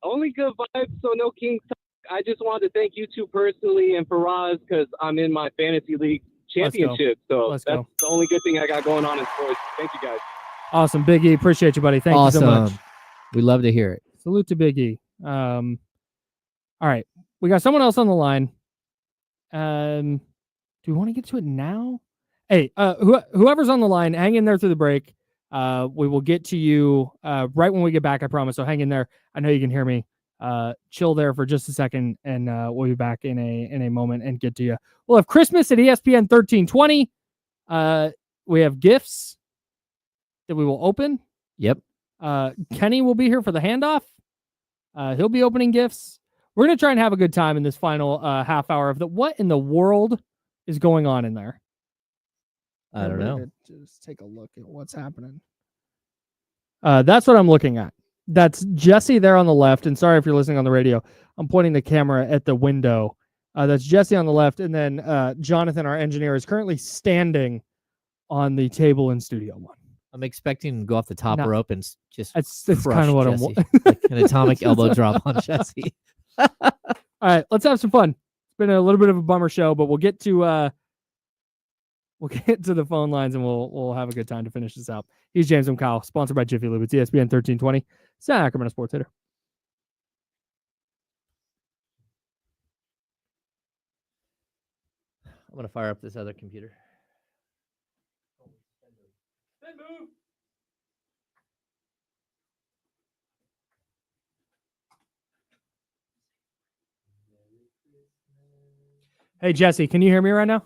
S6: Only good vibes, so no Kings talk. I just wanted to thank you two personally and Faraz because I'm in my fantasy league championship. So that's the only good thing I got going on in sports. Thank you, guys.
S1: Awesome, Big E. Appreciate you, buddy. Thank you so much.
S2: We love to hear it.
S1: Salute to Big E. All right, we got someone else on the line. Do we want to get to it now? Hey, whoever's on the line, hang in there through the break. We will get to you right when we get back, I promise. So hang in there. I know you can hear me. Chill there for just a second, and we'll be back in a moment and get to you. We'll have Christmas at ESPN 1320. We have gifts that we will open.
S2: Yep.
S1: Kenny will be here for the handoff. He'll be opening gifts. We're going to try and have a good time in this final half hour of what in the world is going on in there.
S2: I don't know.
S1: Just take a look at what's happening. That's what I'm looking at. That's Jesse there on the left. And sorry if you're listening on the radio. I'm pointing the camera at the window. That's Jesse on the left. And then Jonathan, our engineer, is currently standing on the table in Studio One.
S2: I'm expecting him to go off the top rope and just
S1: it's
S2: crush
S1: kind of what
S2: Jesse.
S1: I'm
S2: like an atomic elbow drop on Jesse.
S1: All right, let's have some fun. It's been a little bit of a bummer show, but we'll get to the phone lines and we'll have a good time to finish this out. He's James and Kyle, sponsored by Jiffy Lube. It's ESPN 1320, Sacramento Sports Hitter.
S2: I'm gonna fire up this other computer.
S1: Hey Jesse, can you hear me right now?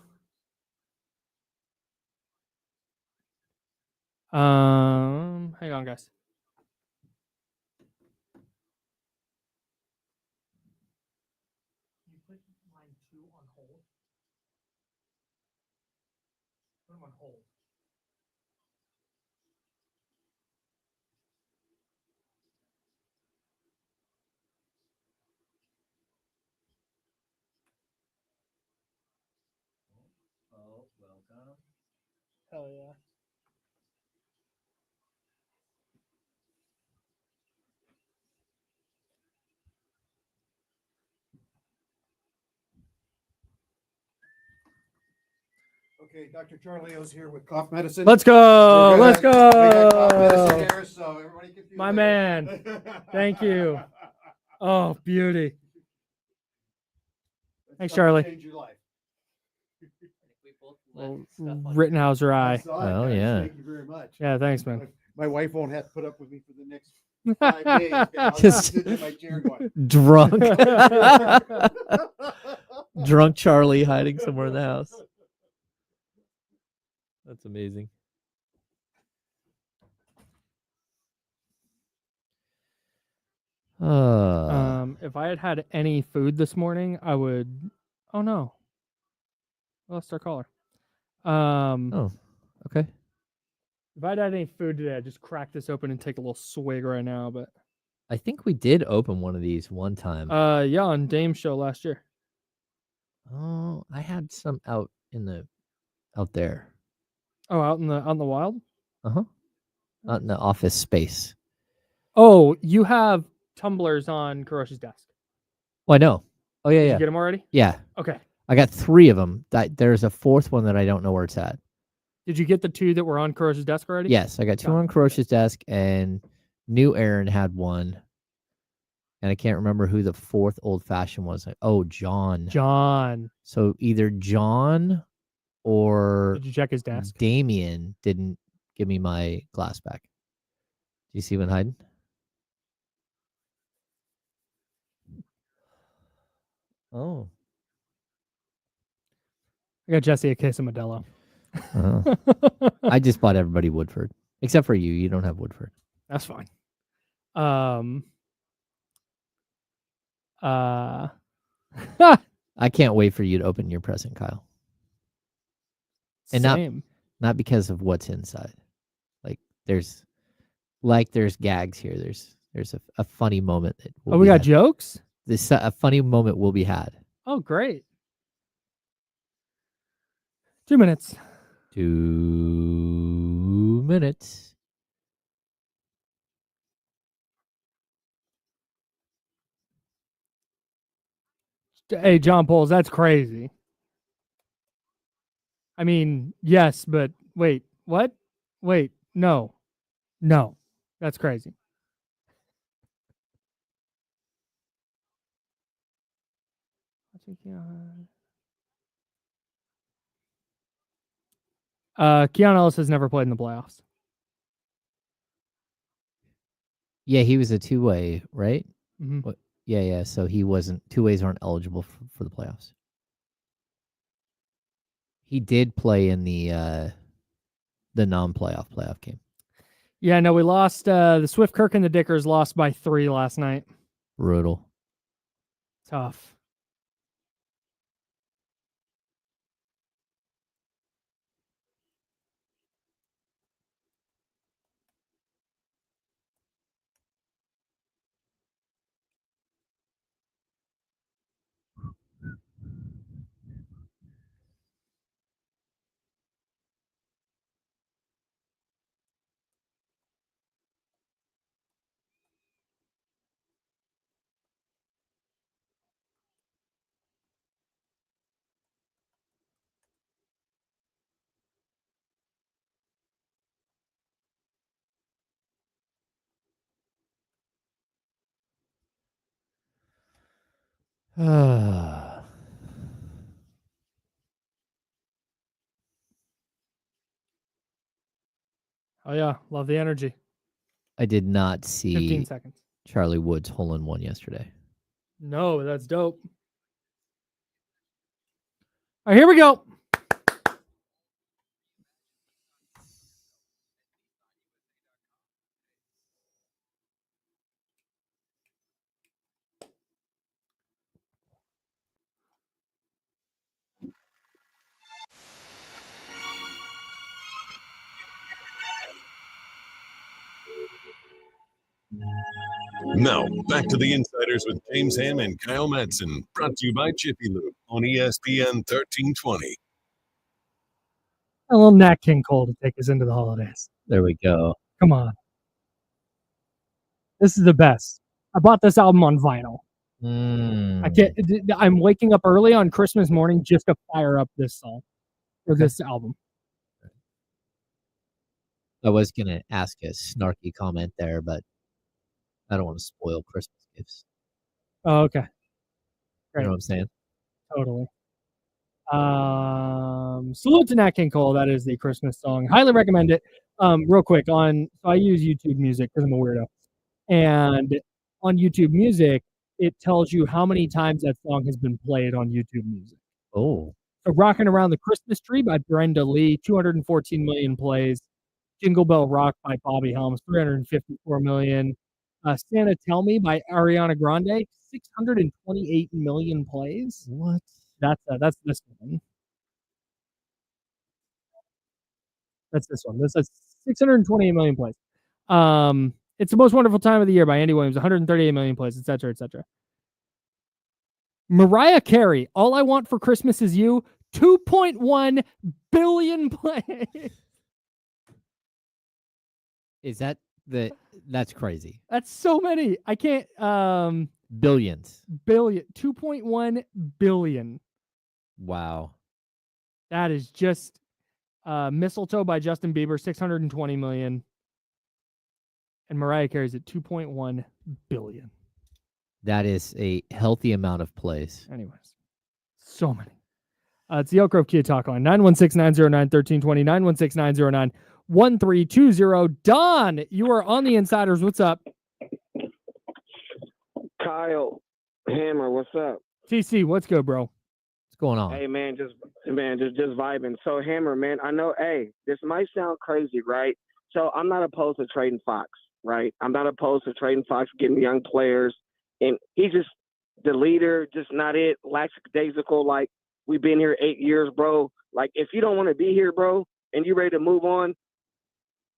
S1: Hang on, guys. Can you put line 2 on hold? Put them on hold.
S2: Oh, welcome.
S1: Hell yeah.
S7: Okay, Dr. Charlie O's here with cough medicine.
S1: Let's go. Let's
S7: We got cough
S1: go.
S7: medicine here, so everybody can feel
S1: My
S7: it.
S1: man. Thank you. Oh, beauty. Thanks, Charlie.
S7: Change your life.
S1: Well, Rittenhouse rye.
S2: Oh, yeah.
S7: Thank you very much.
S1: Yeah, thanks, man.
S7: My wife won't have to put up with me for the next 5 days. I'll
S2: Just
S7: sit in my chair going.
S2: drunk. Drunk Charlie hiding somewhere in the house. That's amazing.
S1: If I had had any food this morning, I would. Oh no, I lost our caller.
S2: Okay.
S1: If I'd had any food today, I'd just crack this open and take a little swig right now. But
S2: I think we did open one of these one time.
S1: yeah, on Dame's show last year.
S2: Oh, I had some out there.
S1: Oh, out in the wild.
S2: Out in the office space.
S1: Oh, you have tumblers on Karoshi's desk.
S2: Oh, I know. Oh, yeah,
S1: Did
S2: yeah.
S1: you get them already?
S2: Yeah.
S1: Okay.
S2: I got 3 of them. There's a 4th one that I don't know where it's at.
S1: Did you get the 2 that were on Karoshi's desk already?
S2: Yes, I got 2 on Karoshi's desk, and New Aaron had 1. And I can't remember who the 4th old-fashioned was. Oh, John.
S1: John.
S2: So either John or
S1: Did you check his desk?
S2: Damien didn't give me my glass back. Do you see one hiding? Oh.
S1: I got Jesse a case of Modelo.
S2: I just bought everybody Woodford. Except for you. You don't have Woodford.
S1: That's fine.
S2: I can't wait for you to open your present, Kyle. And
S1: Same.
S2: not because of what's inside. There's gags here. There's a funny moment that
S1: we got jokes?
S2: A funny moment will be had.
S1: Oh, great. 2 minutes.
S2: 2 minutes.
S1: Hey, John Poles, that's crazy. I mean, yes, but wait, what? Wait, no. No, that's crazy. Keanu Ellis has never played in the playoffs.
S2: Yeah, he was a 2-way, right?
S1: Mm-hmm.
S2: Yeah. So he wasn't. 2-ways aren't eligible for the playoffs. He did play in the non-playoff game.
S1: Yeah, no, we lost. The Swift Kirk and the Dickers lost by 3 last night.
S2: Brutal.
S1: Tough. Oh yeah, love the energy.
S2: I did not
S1: 15
S2: see
S1: seconds.
S2: Charlie Woods hole-in-one yesterday.
S1: No, that's dope. All right, here we go.
S8: Now, back to the Insiders with James Ham and Kyle Madsen, brought to you by Jiffy Lube on ESPN 1320.
S1: A little Nat King Cole to take us into the holidays.
S2: There we go.
S1: Come on. This is the best. I bought this album on vinyl. I can't. I'm waking up early on Christmas morning just to fire up this song or this album.
S2: I was going to ask a snarky comment there, but I don't want to spoil Christmas gifts.
S1: Oh, okay.
S2: Great. You know what I'm saying?
S1: Totally. Salute to Nat King Cole. That is the Christmas song. Highly recommend it. Real quick so I use YouTube Music because I'm a weirdo. And on YouTube Music, it tells you how many times that song has been played on YouTube Music.
S2: Oh.
S1: So Rockin' Around the Christmas Tree by Brenda Lee, 214 million plays. Jingle Bell Rock by Bobby Helms, 354 million. Santa Tell Me by Ariana Grande, 628 million plays.
S2: What?
S1: That's this one. That's this one. This is 628 million plays. It's the Most Wonderful Time of the Year by Andy Williams, 138 million plays, etc., etc. Mariah Carey, All I Want for Christmas Is You, 2.1 billion plays.
S2: Is that's crazy.
S1: That's so many. I can't
S2: Billions.
S1: 2.1 billion.
S2: Wow.
S1: That is just Mistletoe by Justin Bieber, 620 million. And Mariah Carey's at 2.1 billion.
S2: That is a healthy amount of plays.
S1: Anyways, so many. It's the Elk Grove Kia Talk line, 916-909-1320, 916-909-1320. Don, you are on the Insiders. What's up?
S9: Kyle, Hammer, what's up?
S1: TC, what's good, bro?
S2: What's going on?
S9: Hey, man, just vibing. So, Hammer, man, I know, this might sound crazy, right? So, I'm not opposed to trading Fox, right? I'm not opposed to trading Fox, getting young players. And he's just the leader, just not it, lackadaisical. Like, we've been here 8 years, bro. Like, if you don't want to be here, bro, and you're ready to move on,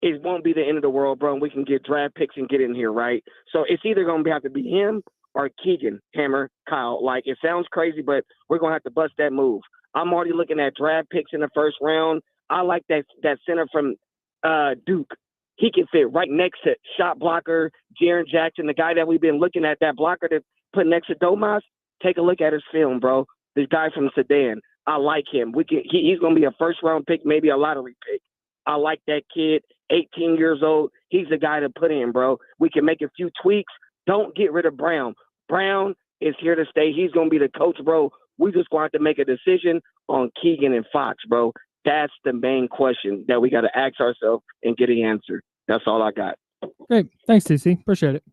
S9: it won't be the end of the world, bro, and we can get draft picks and get in here, right? So it's either going to have to be him or Keegan, Hammer, Kyle. Like, it sounds crazy, but we're going to have to bust that move. I'm already looking at draft picks in the first round. I like that center from Duke. He can fit right next to shot blocker, Jaren Jackson, the guy that we've been looking at, that blocker that put next to Domas. Take a look at his film, bro. This guy from Sedan. I like him. He's going to be a first-round pick, maybe a lottery pick. I like that kid, 18 years old. He's the guy to put in, bro. We can make a few tweaks. Don't get rid of Brown. Brown is here to stay. He's going to be the coach, bro. We just going to have to make a decision on Keegan and Fox, bro. That's the main question that we got to ask ourselves and get an answer. That's all I got.
S1: Great. Thanks, TC. Appreciate it.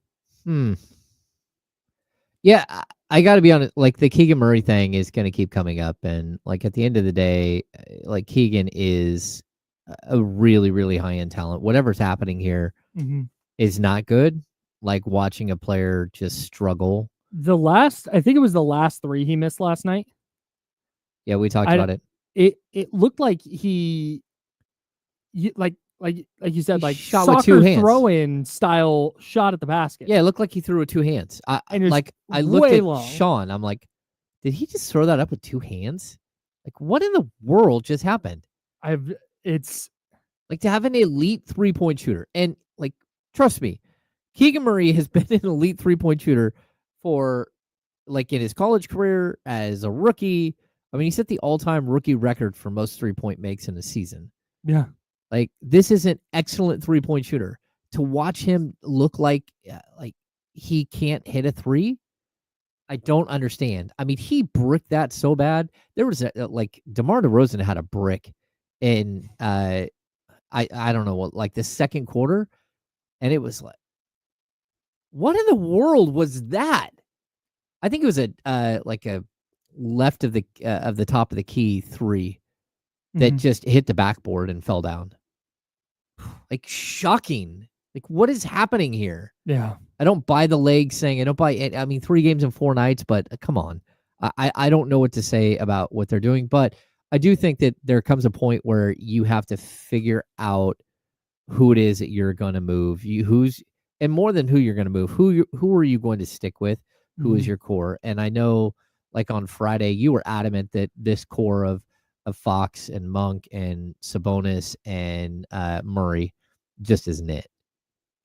S2: Yeah, I got to be honest. Like, the Keegan Murray thing is going to keep coming up. And, like, at the end of the day, like, Keegan is a really, really high-end talent. Whatever's happening here is not good. Like, watching a player just struggle.
S1: I think it was the last three he missed last night.
S2: Yeah, we talked about it.
S1: It looked like like you said, like
S2: shot
S1: soccer
S2: with two hands.
S1: Throw-in style shot at the basket.
S2: Yeah, it looked like he threw with two hands. I looked at Sean. I'm like, did he just throw that up with two hands? Like, what in the world just happened?
S1: It's
S2: like, to have an elite 3-point shooter, and, like, trust me, Keegan Murray has been an elite 3-point shooter for, like, in his college career as a rookie. I mean, he set the all-time rookie record for most 3-point makes in a season.
S1: Yeah.
S2: Like, this is an excellent 3-point shooter. To watch him look like he can't hit a three, I don't understand. I mean, he bricked that so bad. There was like DeMar DeRozan had a brick in I don't know what, like the second quarter, and it was like, what in the world was that? I think it was like a left of the top of the key three that just hit the backboard and fell down. Like, shocking. Like, what is happening here?
S1: Yeah.
S2: I don't buy the leg saying I don't buy it. I mean, 3 games in 4 nights, but come on. I don't know what to say about what they're doing, but I do think that there comes a point where you have to figure out who it is that you're going to move. And more than who you're going to move, who are you going to stick with? Who is your core? And I know, like on Friday, you were adamant that this core of Fox and Monk and Sabonis and Murray just isn't it.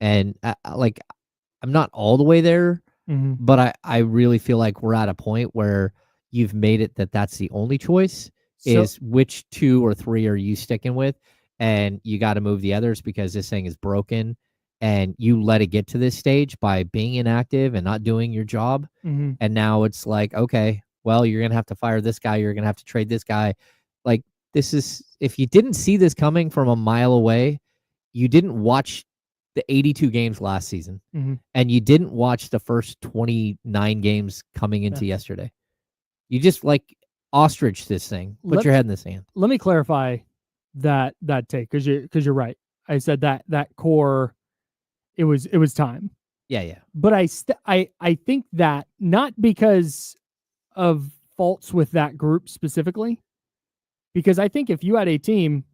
S2: And I'm not all the way there, but I really feel like we're at a point where you've made it that's the only choice is which 2 or 3 are you sticking with, and you got to move the others because this thing is broken, and you let it get to this stage by being inactive and not doing your job. And now it's like, okay, well, you're going to have to fire this guy. You're going to have to trade this guy. Like, this is, if you didn't see this coming from a mile away, you didn't watch the 82 games last season, and you didn't watch the first 29 games coming into yesterday. You just like ostrich this thing. Put your head in the sand.
S1: Let me clarify that take because you're right. I said that core, it was time.
S2: Yeah.
S1: But I think that not because of faults with that group specifically, because I think if you had a team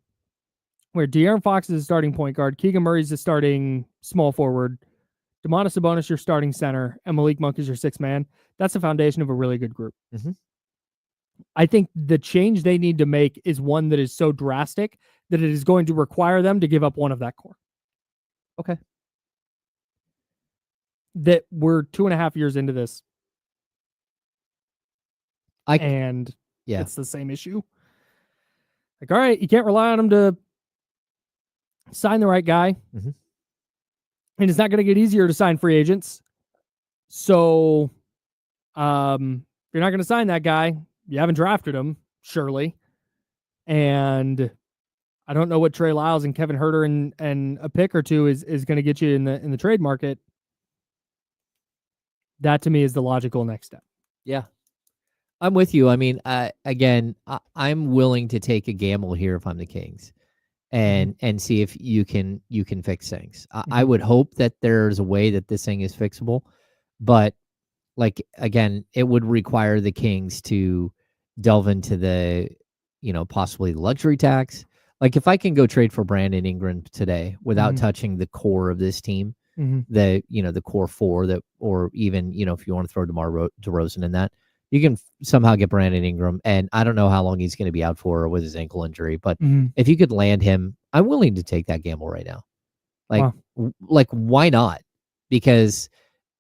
S1: where De'Aaron Fox is a starting point guard, Keegan Murray's a starting small forward, Domantas Sabonis your starting center, and Malik Monk is your 6th man, that's the foundation of a really good group. I think the change they need to make is one that is so drastic that it is going to require them to give up one of that core.
S2: Okay.
S1: That we're 2.5 years into this. It's the same issue. Like, all right, you can't rely on them to sign the right guy. And it's not going to get easier to sign free agents. So you're not going to sign that guy. You haven't drafted him, surely. And I don't know what Trey Lyles and Kevin Huerter and a pick or two is going to get you in the trade market. That to me is the logical next step.
S2: Yeah. I'm with you. I mean, again, I'm willing to take a gamble here if I'm the Kings and see if you can fix things. I would hope that there's a way that this thing is fixable, but like, again, it would require the Kings to delve into the, possibly the luxury tax. Like, if I can go trade for Brandon Ingram today without touching the core of this team, the core 4 that, or even, if you want to throw DeMar DeRozan in that, you can somehow get Brandon Ingram. And I don't know how long he's going to be out for with his ankle injury, but if you could land him, I'm willing to take that gamble right now. Like, why not? Because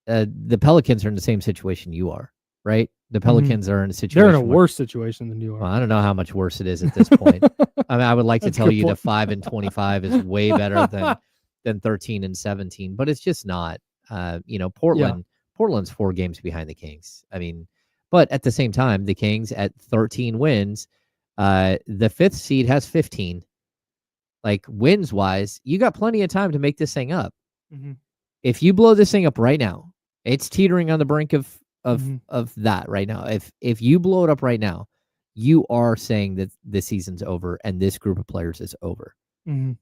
S2: the Pelicans are in the same situation you are, right? The Pelicans are in a situation.
S1: They're in a worse situation than you are.
S2: Well, I don't know how much worse it is at this point. I mean, I would like to tell you that 5-25 is way better than 13-17, but it's just not. Portland's 4 games behind the Kings. I mean, but at the same time, the Kings at 13 wins, the 5th seed has 15. Like, wins wise, you got plenty of time to make this thing up. If you blow this thing up right now, it's teetering on the brink of that right now. If you blow it up right now, you are saying that the season's over and this group of players is over.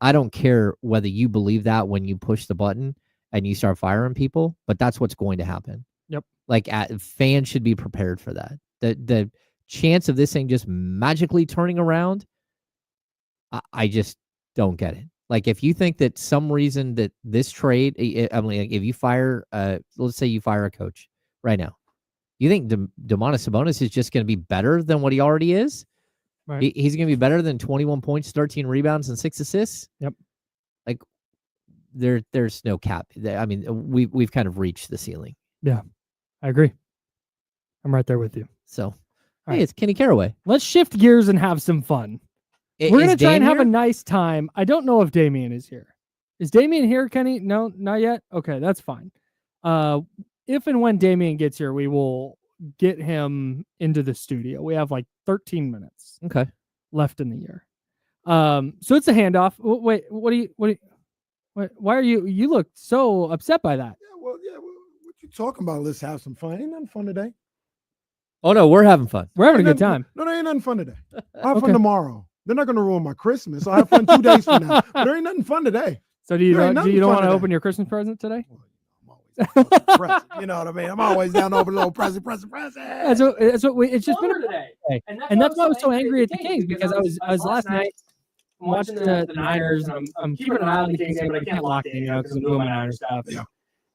S2: I don't care whether you believe that when you push the button and you start firing people, but that's what's going to happen.
S1: Yep.
S2: Like, fans should be prepared for that. The chance of this thing just magically turning around, I just don't get it. Like, if you think that some reason that this trade, I mean, if you fire, let's say you fire a coach right now, you think Domantas Sabonis is just going to be better than what he already is?
S1: Right.
S2: He's going to be better than 21 points, 13 rebounds, and 6 assists?
S1: Yep.
S2: Like, there's no cap. I mean, we've kind of reached the ceiling.
S1: Yeah, I agree. I'm right there with you.
S2: So, hey, it's Kenny Caraway.
S1: Let's shift gears and have some fun. We're going to try and have a nice time. I don't know if Damian is here. Is Damian here, Kenny? No, not yet? Okay, that's fine. If and when Damian gets here, we will get him into the studio. We have like 13 minutes left in the year. So it's a handoff. Wait, why are you look so upset by that?
S7: What you talking about? Let's have some fun. Ain't nothing fun today.
S2: Oh no, we're having fun.
S1: We're having a good time.
S7: No, there ain't nothing fun today. I'll have fun tomorrow. They're not gonna ruin my Christmas. I'll have fun 2 days from now. But there ain't nothing fun today.
S1: So do you don't want to open your Christmas present today?
S7: Present, you know what I mean? I'm always down to open a little present.
S1: That's what it's just been today. And that's why I was so angry at the Kings, because I was last night watching the Niners, and I'm keeping an eye on the Kings game, but I can't lock in, because I'm doing my Niners stuff. Yeah.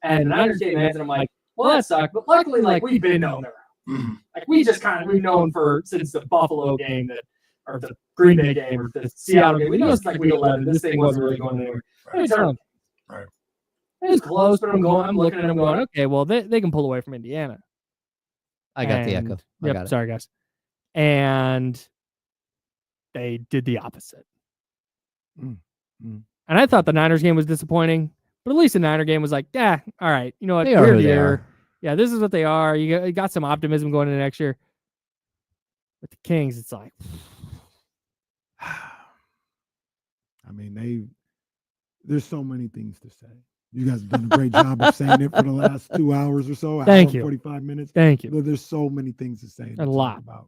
S1: And the Niners game ends, and I'm like, well, that sucked. But luckily, like, we've been known around. Like, we've known since the Buffalo game or the Green Bay game or the Seattle game. We know it's like week 11. This thing wasn't really going anywhere. Right. It was close, but I'm looking at them going, okay, well, they can pull away from Indiana.
S2: I got the echo.
S1: Yep, sorry, guys. And they did the opposite. And I thought the Niners game was disappointing, but at least the Niner game was like, yeah, all right, you know what? We're here. Yeah, this is what they are. You got some optimism going into next year. With the Kings, it's like,
S7: I mean, there's so many things to say. You guys have done a great job of saying it for the last 2 hours or so.
S1: Thank you.
S7: 45 minutes.
S1: Thank you.
S7: But there's so many things to say.
S1: A lot
S7: about.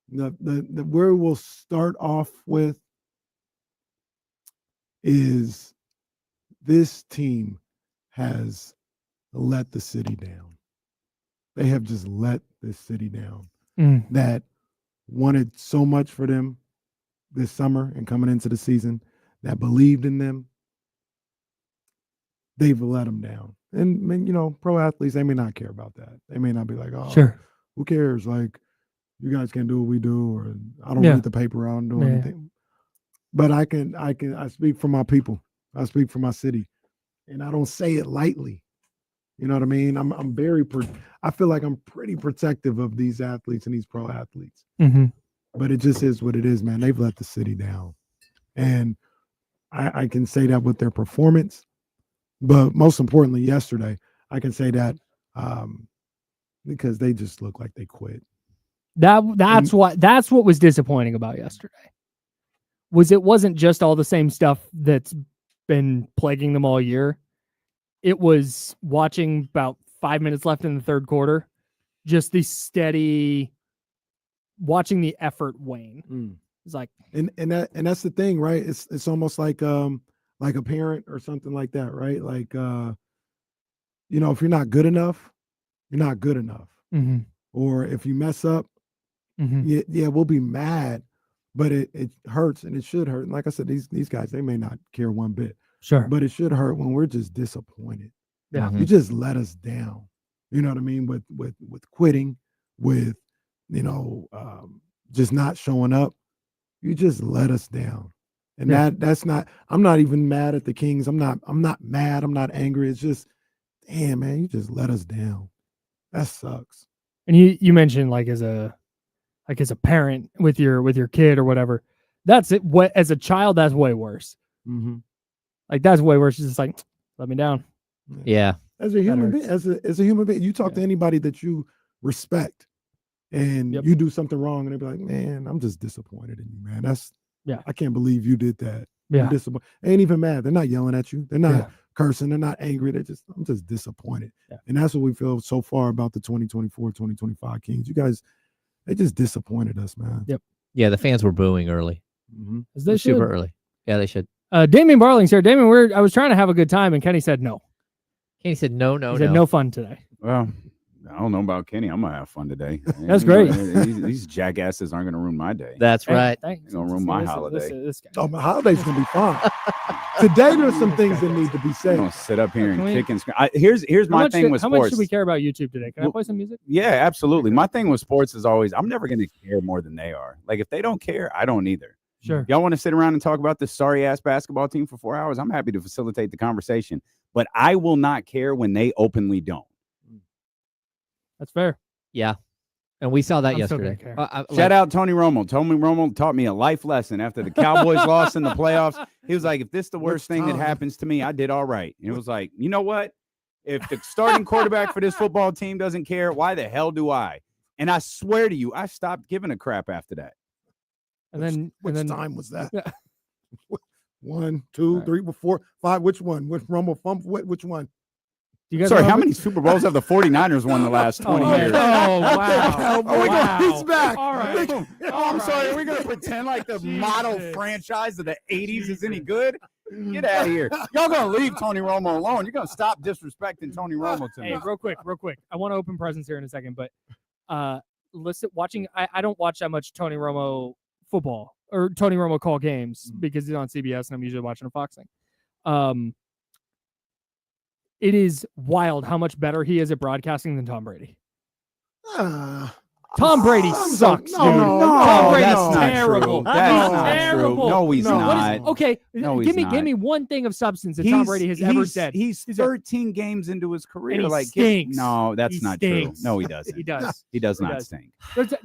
S7: Where we'll start off with is this team has let the city down. They have just let this city down. That wanted so much for them this summer and coming into the season, that believed in them. They've let them down. And, pro athletes, they may not care about that. They may not be like, oh,
S1: sure,
S7: who cares? Like, you guys can't do what we do, or I don't read the paper out and do anything. But I speak for my people. I speak for my city. And I don't say it lightly. You know what I mean? I feel like I'm pretty protective of these athletes and these pro athletes. But it just is what it is, man. They've let the city down. And I can say that with their performance. But most importantly, yesterday, I can say that because they just look like they quit.
S1: That's what was disappointing about yesterday. It wasn't just all the same stuff that's been plaguing them all year. It was watching about 5 minutes left in the third quarter, just the steady watching the effort wane. It's like,
S7: and that's the thing, right? It's almost like a parent or something like that, right? Like, if you're not good enough, you're not good enough. Or if you mess up, we'll be mad, but it hurts, and it should hurt. And like I said, these guys, they may not care one bit.
S1: Sure.
S7: But it should hurt when we're just disappointed.
S1: Yeah.
S7: You just let us down. You know what I mean? With quitting, with, just not showing up. You just let us down. And that's not, I'm not even mad at the Kings. I'm not mad. I'm not angry. It's just, damn, man, you just let us down. That sucks.
S1: And you mentioned like as a parent with your kid or whatever, that's it. What, as a child, that's way worse. Like, that's way worse. It's just like, let me down.
S2: Yeah.
S7: As a human being, as a human being, you talk to anybody that you respect, and you do something wrong, and they be like, man, I'm just disappointed in you, man. I can't believe you did that.
S1: Yeah.
S7: Ain't even mad. They're not yelling at you. They're not cursing. They're not angry. I'm just disappointed.
S1: Yeah.
S7: And that's what we feel so far about the 2024, 2025 Kings. You guys, they just disappointed us, man.
S1: Yep.
S2: Yeah, the fans were booing early.
S1: They
S2: super early. Yeah, they should.
S1: Damian Barling's here. Damian, I was trying to have a good time, and Kenny said no.
S2: Kenny said no.
S1: He said no fun today.
S10: Well, I don't know about Kenny. I'm gonna have fun today.
S1: That's great.
S10: These jackasses aren't gonna ruin my day.
S2: That's right.
S10: They're gonna ruin my holiday.
S1: This guy.
S7: Oh, my holiday's gonna be fun. Today there's some things that need to be said.
S10: I'm gonna sit up here and kick and scream. Here's my thing with sports.
S1: How much should we care about YouTube today? Can I play some music?
S10: Yeah, absolutely. My thing with sports is always, I'm never gonna care more than they are. Like, if they don't care, I don't either.
S1: Sure.
S10: Y'all want to sit around and talk about this sorry ass basketball team for 4 hours? I'm happy to facilitate the conversation, but I will not care when they openly don't.
S1: That's fair.
S2: Yeah. And we saw that
S1: I'm
S2: yesterday.
S10: Shout out Tony Romo. Tony Romo taught me a life lesson after the Cowboys lost in the playoffs. He was like, if this is the worst thing that happens to me, I did all right. And it was like, you know what? If the starting quarterback for this football team doesn't care, why the hell do I? And I swear to you, I stopped giving a crap after that.
S7: Which time was that? 1, 2, 3, 4, 5. Which one? Which Rumble Fump? Which one?
S10: Sorry, how many Super Bowls have the 49ers won the last 20 years?
S1: Oh, wow.
S7: He's back.
S1: All right.
S10: I'm sorry. Are we going to pretend like the model franchise of the 80s is any good? Get out of here. Y'all going to leave Tony Romo alone. You're going to stop disrespecting Tony Romo to me.
S1: Hey, real quick. I want to open presents here in a second, but watching, I don't watch that much Tony Romo football or Tony Romo call games because he's on CBS and I'm usually watching a Fox thing. It is wild how much better he is at broadcasting than Tom Brady. Tom Brady sucks, dude. Tom Brady's terrible.
S10: That's not
S1: terrible.
S10: True. No, he's not.
S1: Okay, give me one thing of substance that Tom Brady has ever said.
S10: He's 13 games into his career.
S1: And he
S10: like,
S1: stinks.
S10: No, that's not true. No, he doesn't.
S1: He does.
S10: He does not stink.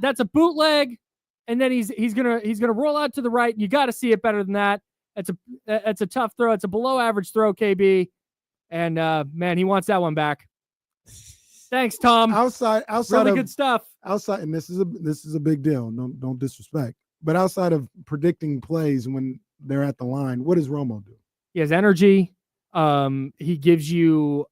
S1: That's a bootleg, and then he's gonna roll out to the right. You got to see it better than that. That's a tough throw. It's a below average throw, KB. And man, he wants that one back. Thanks, Tom.
S7: Outside
S1: really
S7: of
S1: good stuff.
S7: Outside, and this is a big deal. Don't disrespect. But outside of predicting plays when they're at the line, what does Romo do?
S1: He has energy. He gives you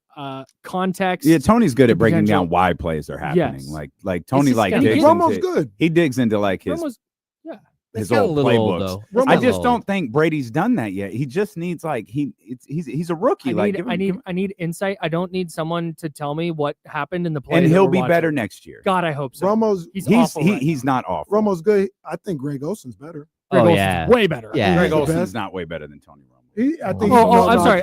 S1: context.
S10: Yeah, Tony's good at breaking down why plays are happening.
S1: Yes.
S10: Like Tony
S7: Romo's good.
S10: He digs into like his old playbooks. I just don't think Brady's done that yet. He just needs he's a rookie.
S1: I need insight. I don't need someone to tell me what happened in the play.
S10: And he'll be better next year.
S1: God, I hope so.
S10: He's not awful.
S7: Romo's good. I think Greg Olson's better.
S1: Greg Olson's way better.
S2: Yeah,
S10: Greg Olson's not way better than Tony Romo.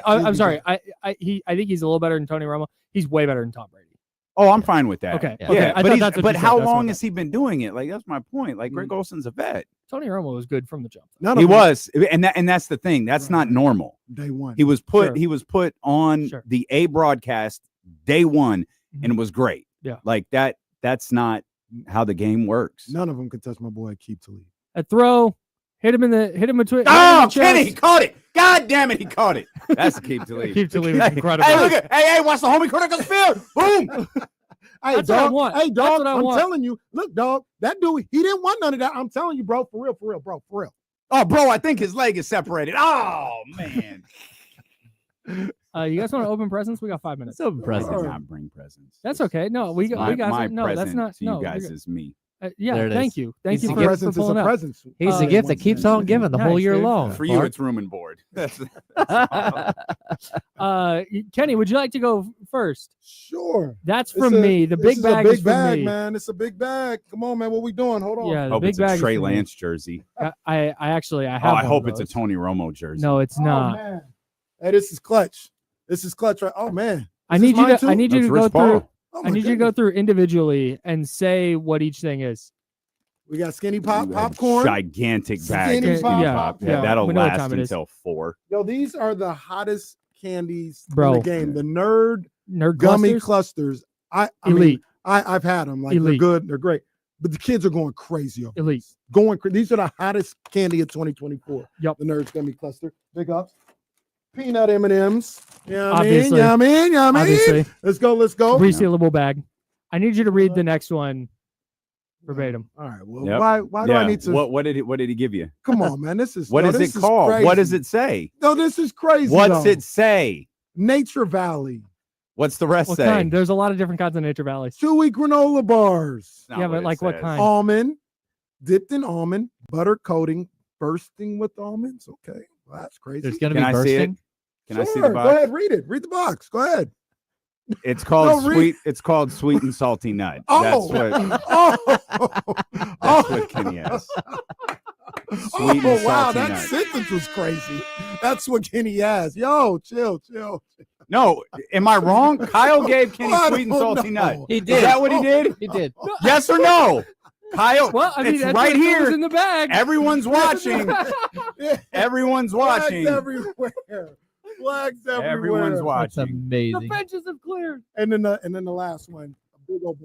S1: I'm sorry. I think he's a little better than Tony Romo. He's way better than Tom Brady.
S10: Oh, I'm fine with that.
S1: Okay.
S10: Yeah. But how long has he been doing it? Like, that's my point. Like, Greg Olson's a vet.
S1: Tony Romo was good from the jump.
S10: He was, and that's the thing. That's not normal.
S7: Day one.
S10: He was put on the A broadcast day one, and it was great.
S1: Yeah.
S10: Like that. That's not how the game works.
S7: None of them can touch my boy Keith Talib.
S1: A throw, hit him between.
S10: Oh, Kenny, he caught it. God damn it, he caught it. That's Keith Talib.
S1: Keith Talib is incredible.
S10: Hey, look at, watch the homie critical field. Boom.
S7: Hey,
S1: That's
S7: dog.
S1: what I want.
S7: Hey, dog.
S1: That's what I
S7: I'm
S1: want.
S7: telling you. Look, dog. That dude, he didn't want none of that. I'm telling you, bro. For real, bro. For real.
S10: Oh, bro, I think his leg is separated. Oh, man.
S1: You guys want to open presents? We got 5 minutes.
S2: Let's open presents.
S10: I did not bring presents.
S1: That's okay. No, we got.
S10: My
S1: No, that's
S10: present
S1: not.
S10: to
S1: No,
S10: you guys is me.
S1: Yeah, thank you. Thank
S7: It's
S1: you
S7: a
S1: for
S7: present. It's
S1: pulling
S7: a
S1: up.
S7: present.
S2: He's the gift that keeps on giving the whole
S1: Nice,
S2: year
S1: dude.
S2: long.
S10: For you, it's room and board. That's
S1: Kenny, would you like to go first?
S7: Sure.
S1: That's from me. The big bag is from me.
S7: Man. It's a big bag. Come on, man. What we doing? Hold on.
S1: Yeah, the
S10: hope
S1: big
S10: it's
S1: bag
S10: a
S1: is
S10: Trey
S1: from me.
S10: Lance jersey.
S1: I actually have.
S10: I
S1: one
S10: hope
S1: of
S10: it's a
S1: those.
S10: Tony Romo jersey.
S1: No, it's
S7: Oh,
S1: not.
S7: man. Hey, this is clutch. Right. Oh man.
S1: I need you to
S10: That's
S1: go
S10: Rich
S1: through.
S10: Paul.
S7: Oh,
S1: I need you to go through individually and say what each thing is.
S7: We got skinny pop,
S10: You have
S7: popcorn.
S10: Gigantic bag.
S7: Skinny
S10: of Skinny
S1: pop,
S10: pop.
S1: yeah.
S10: That'll
S1: We know what
S10: last
S1: time it is.
S10: until 4.
S7: Yo, these are the hottest candies
S1: Bro.
S7: in the game. The nerd
S1: clusters?
S7: gummy clusters. I mean,
S1: Elite.
S7: I've had them. Like
S1: Elite.
S7: they're good. They're great. But the kids are going crazy. Over
S1: Elite.
S7: these. Going crazy. These are the hottest candy of 2024.
S1: Yep.
S7: The nerds gummy cluster. Big ups. Peanut M&Ms. You know what I mean?
S1: Obviously.
S7: You know what I mean?
S1: Obviously.
S7: Let's go.
S1: Resealable bag. I need you to read the next one verbatim.
S7: All right. Well,
S10: Yep.
S7: why do I need to?
S10: What did he give you?
S7: Come on, man. This is
S10: What is it called?
S7: crazy.
S10: What does it say?
S7: No, this is crazy.
S10: What's
S7: though.
S10: it say?
S7: Nature Valley.
S10: What's the rest
S1: What
S10: say?
S1: kind? There's a lot of different kinds of Nature Valleys.
S7: Chewy granola bars.
S10: Not
S1: Yeah,
S10: what
S1: but
S10: it
S1: like what
S10: says.
S1: kind?
S7: Almond, dipped in almond, butter coating, bursting with almonds. Okay. Well, that's crazy.
S2: There's going to
S10: Can
S2: be
S10: I see it?
S2: bursting.
S10: Can I see
S7: Sure,
S10: the
S7: Go
S10: box?
S7: ahead, read it. Read the box. Go ahead.
S10: It's called
S7: No, read-
S10: sweet. It's called sweet and salty nut.
S7: Oh,
S10: That's what Kenny has. Sweet and
S7: wow,
S10: salty
S7: that
S10: nut.
S7: sentence was crazy. That's what Kenny has. Yo, chill.
S10: No, am I wrong? Kyle gave Kenny
S7: I
S10: sweet and
S7: don't
S10: salty
S7: know.
S10: nut.
S2: He
S10: Is
S2: did.
S10: that what he did?
S2: He did.
S10: Yes or no? Kyle,
S1: Well, I mean,
S10: it's
S1: that's
S10: right
S1: what it was
S10: here.
S1: in the bag.
S10: Everyone's watching. Everyone's watching.
S7: Flags everywhere. Flags everywhere.
S10: Everyone's
S2: That's
S10: watching.
S1: The
S2: amazing.
S1: benches have cleared.
S7: And then the last one, a big old.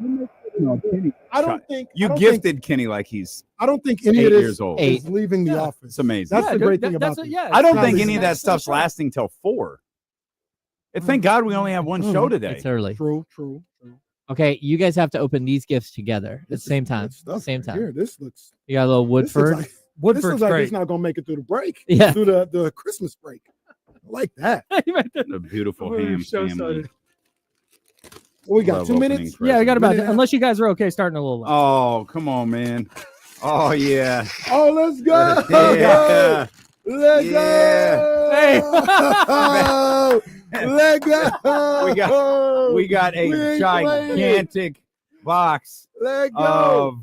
S7: You mix it
S10: No, Kenny.
S7: I don't think
S10: you
S7: I don't
S10: gifted
S7: think,
S10: Kenny like he's.
S7: I don't think any
S10: 8
S7: of this
S10: years old.
S7: is leaving the office.
S10: It's amazing.
S7: That's the great thing about this.
S10: I don't think
S7: It's
S10: any of
S7: not-
S10: that stuff's lasting till 4. And thank God we only have one show today.
S2: It's early.
S7: True.
S2: Okay, you guys have to open these gifts together at the same time. Same time.
S7: Here, this looks.
S2: You got a little Woodford.
S7: This
S1: Woodford's
S7: looks like
S1: great.
S7: it's not gonna make it through the break.
S2: Yeah.
S7: Through the Christmas break. I like that.
S10: A beautiful ham family.
S7: Well, we got
S10: Love
S7: 2
S10: opening
S7: minutes.
S1: Yeah, we got about
S7: Minute.
S1: unless you guys are okay starting a little late.
S10: Oh, come on, man. Oh, yeah.
S7: Oh, let's go.
S10: Yeah.
S7: Let's go. Let's go.
S10: We got
S7: We
S10: a
S7: ain't
S10: gigantic box
S7: Let's go.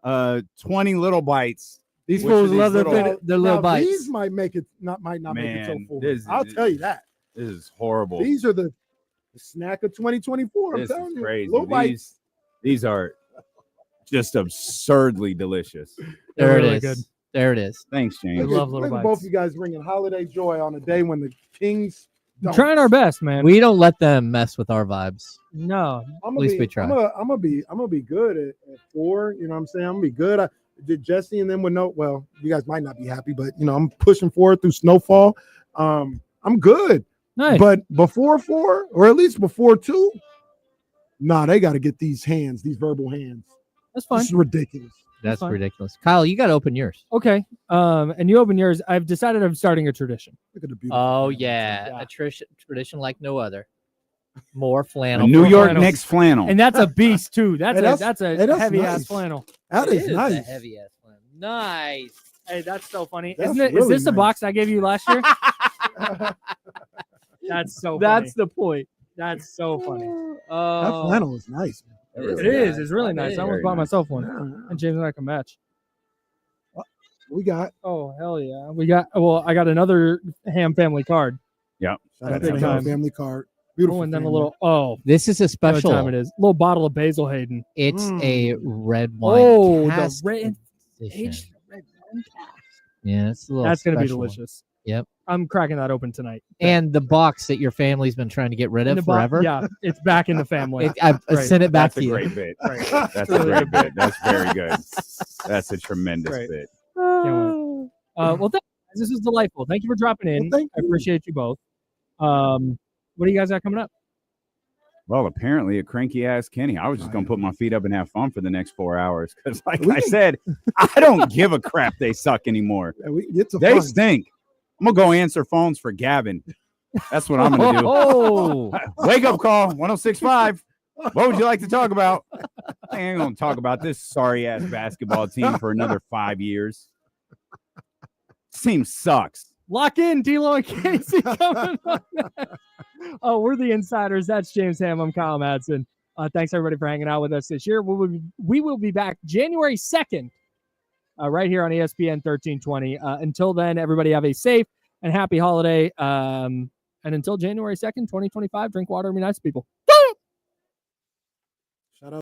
S10: of 20 little bites.
S2: These
S10: Which
S2: fools
S10: of
S2: love
S10: these
S2: their,
S10: little-
S2: their little
S7: Now,
S2: bites.
S7: These might make it might not make it so
S10: Man,
S7: full.
S10: this-
S7: I'll tell you that.
S10: This is horrible.
S7: These are the snack of 2024. I'm
S10: This
S7: telling
S10: is
S7: you.
S10: crazy.
S7: Little bites.
S10: These are just absurdly delicious.
S2: There
S1: They're
S2: it
S1: really
S2: is.
S1: good.
S2: There it is.
S10: Thanks, James.
S1: I love little
S7: Look at
S1: bites.
S7: both you guys bringing holiday joy on a day when the Kings don't.
S1: Trying our best, man.
S2: We don't let them mess with our vibes.
S1: No.
S7: I'm
S2: At least we try.
S7: I'm gonna be good at 4. You know what I'm saying? I'm gonna be good. I did Jesse and then with no. Well, you guys might not be happy, but I'm pushing forward through snowfall. I'm good.
S1: Nice.
S7: But before 4, or at least before 2, they got to get these verbal hands.
S1: That's fine.
S7: This is ridiculous.
S2: That's
S1: fine.
S2: ridiculous. Kyle, you got to open yours.
S1: Okay. And you open yours. I've decided I'm starting a tradition.
S7: Look at the beautiful.
S2: Oh,
S7: hands.
S2: yeah. A tradition like no other. More
S10: A
S2: flannel.
S10: New
S1: More
S10: York
S1: flannel.
S10: Knicks flannel.
S1: And that's a beast too. That's
S7: Hey,
S1: a
S7: that's
S1: heavy ass
S7: nice.
S1: flannel.
S7: That
S2: It
S7: is
S2: is a
S7: nice.
S2: heavy ass flannel. Nice.
S1: Hey, that's so funny.
S7: That's
S1: Isn't it? Is
S7: really
S1: this the
S7: nice.
S1: box I gave you last year? That's so funny.
S2: That's the point.
S1: That's so funny.
S7: That flannel is nice. Man.
S1: It is. It's really nice. I almost
S10: Very
S1: bought
S10: nice.
S1: myself one.
S7: Yeah.
S1: And James and I can match.
S7: We got.
S1: Oh, hell yeah. I got another ham family card.
S10: Yep.
S7: Shout out
S1: Big
S7: to the
S1: time.
S7: family card. Beautiful.
S1: Oh, and then a
S7: family.
S1: little,
S2: This is a
S1: you know what
S2: special.
S1: time it is. A little bottle of Basil Hayden.
S2: It's
S7: Mm.
S2: a red wine.
S1: Oh, the
S2: cask
S1: red
S2: edition.
S1: aged red wine cask.
S2: Yeah, it's a little
S1: That's going to be
S2: special one.
S1: delicious.
S2: Yep.
S1: I'm cracking that open tonight.
S2: And the box that your family's been trying to get rid
S1: In
S2: of
S1: the bo-
S2: forever.
S1: Yeah, it's back in the family.
S2: I've
S1: Right.
S2: sent it back
S10: That's a
S2: to you.
S10: great bit.
S1: Right.
S10: That's a great bit. That's very good. That's a tremendous
S1: Right.
S10: bit.
S1: Can't wait. Well, this is delightful. Thank you for dropping in.
S7: Well, thank
S1: I
S7: you.
S1: appreciate you both. What do you guys got coming up?
S10: Well, apparently a cranky ass Kenny. I was just gonna put my feet up and have fun for the next 4 hours because, like
S7: We
S10: I
S7: can-
S10: said, I don't give a crap. They suck anymore.
S7: Yeah, it's a
S10: They
S7: fun.
S10: stink. I'm gonna go answer phones for Gavin. That's what I'm gonna do.
S2: Oh,
S10: Wake up call 106.5. What would you like to talk about? I ain't gonna talk about this sorry ass basketball team for another 5 years. This team sucks.
S1: Lock in, D'Lo and Casey coming up. Oh, we're the insiders. That's James Ham. I'm Kyle Madsen. Thanks everybody for hanging out with us this year. We will be back January 2nd, right here on ESPN 1320. Until then, everybody have a safe and happy holiday. And until January 2nd, 2025, drink water and be nice to people.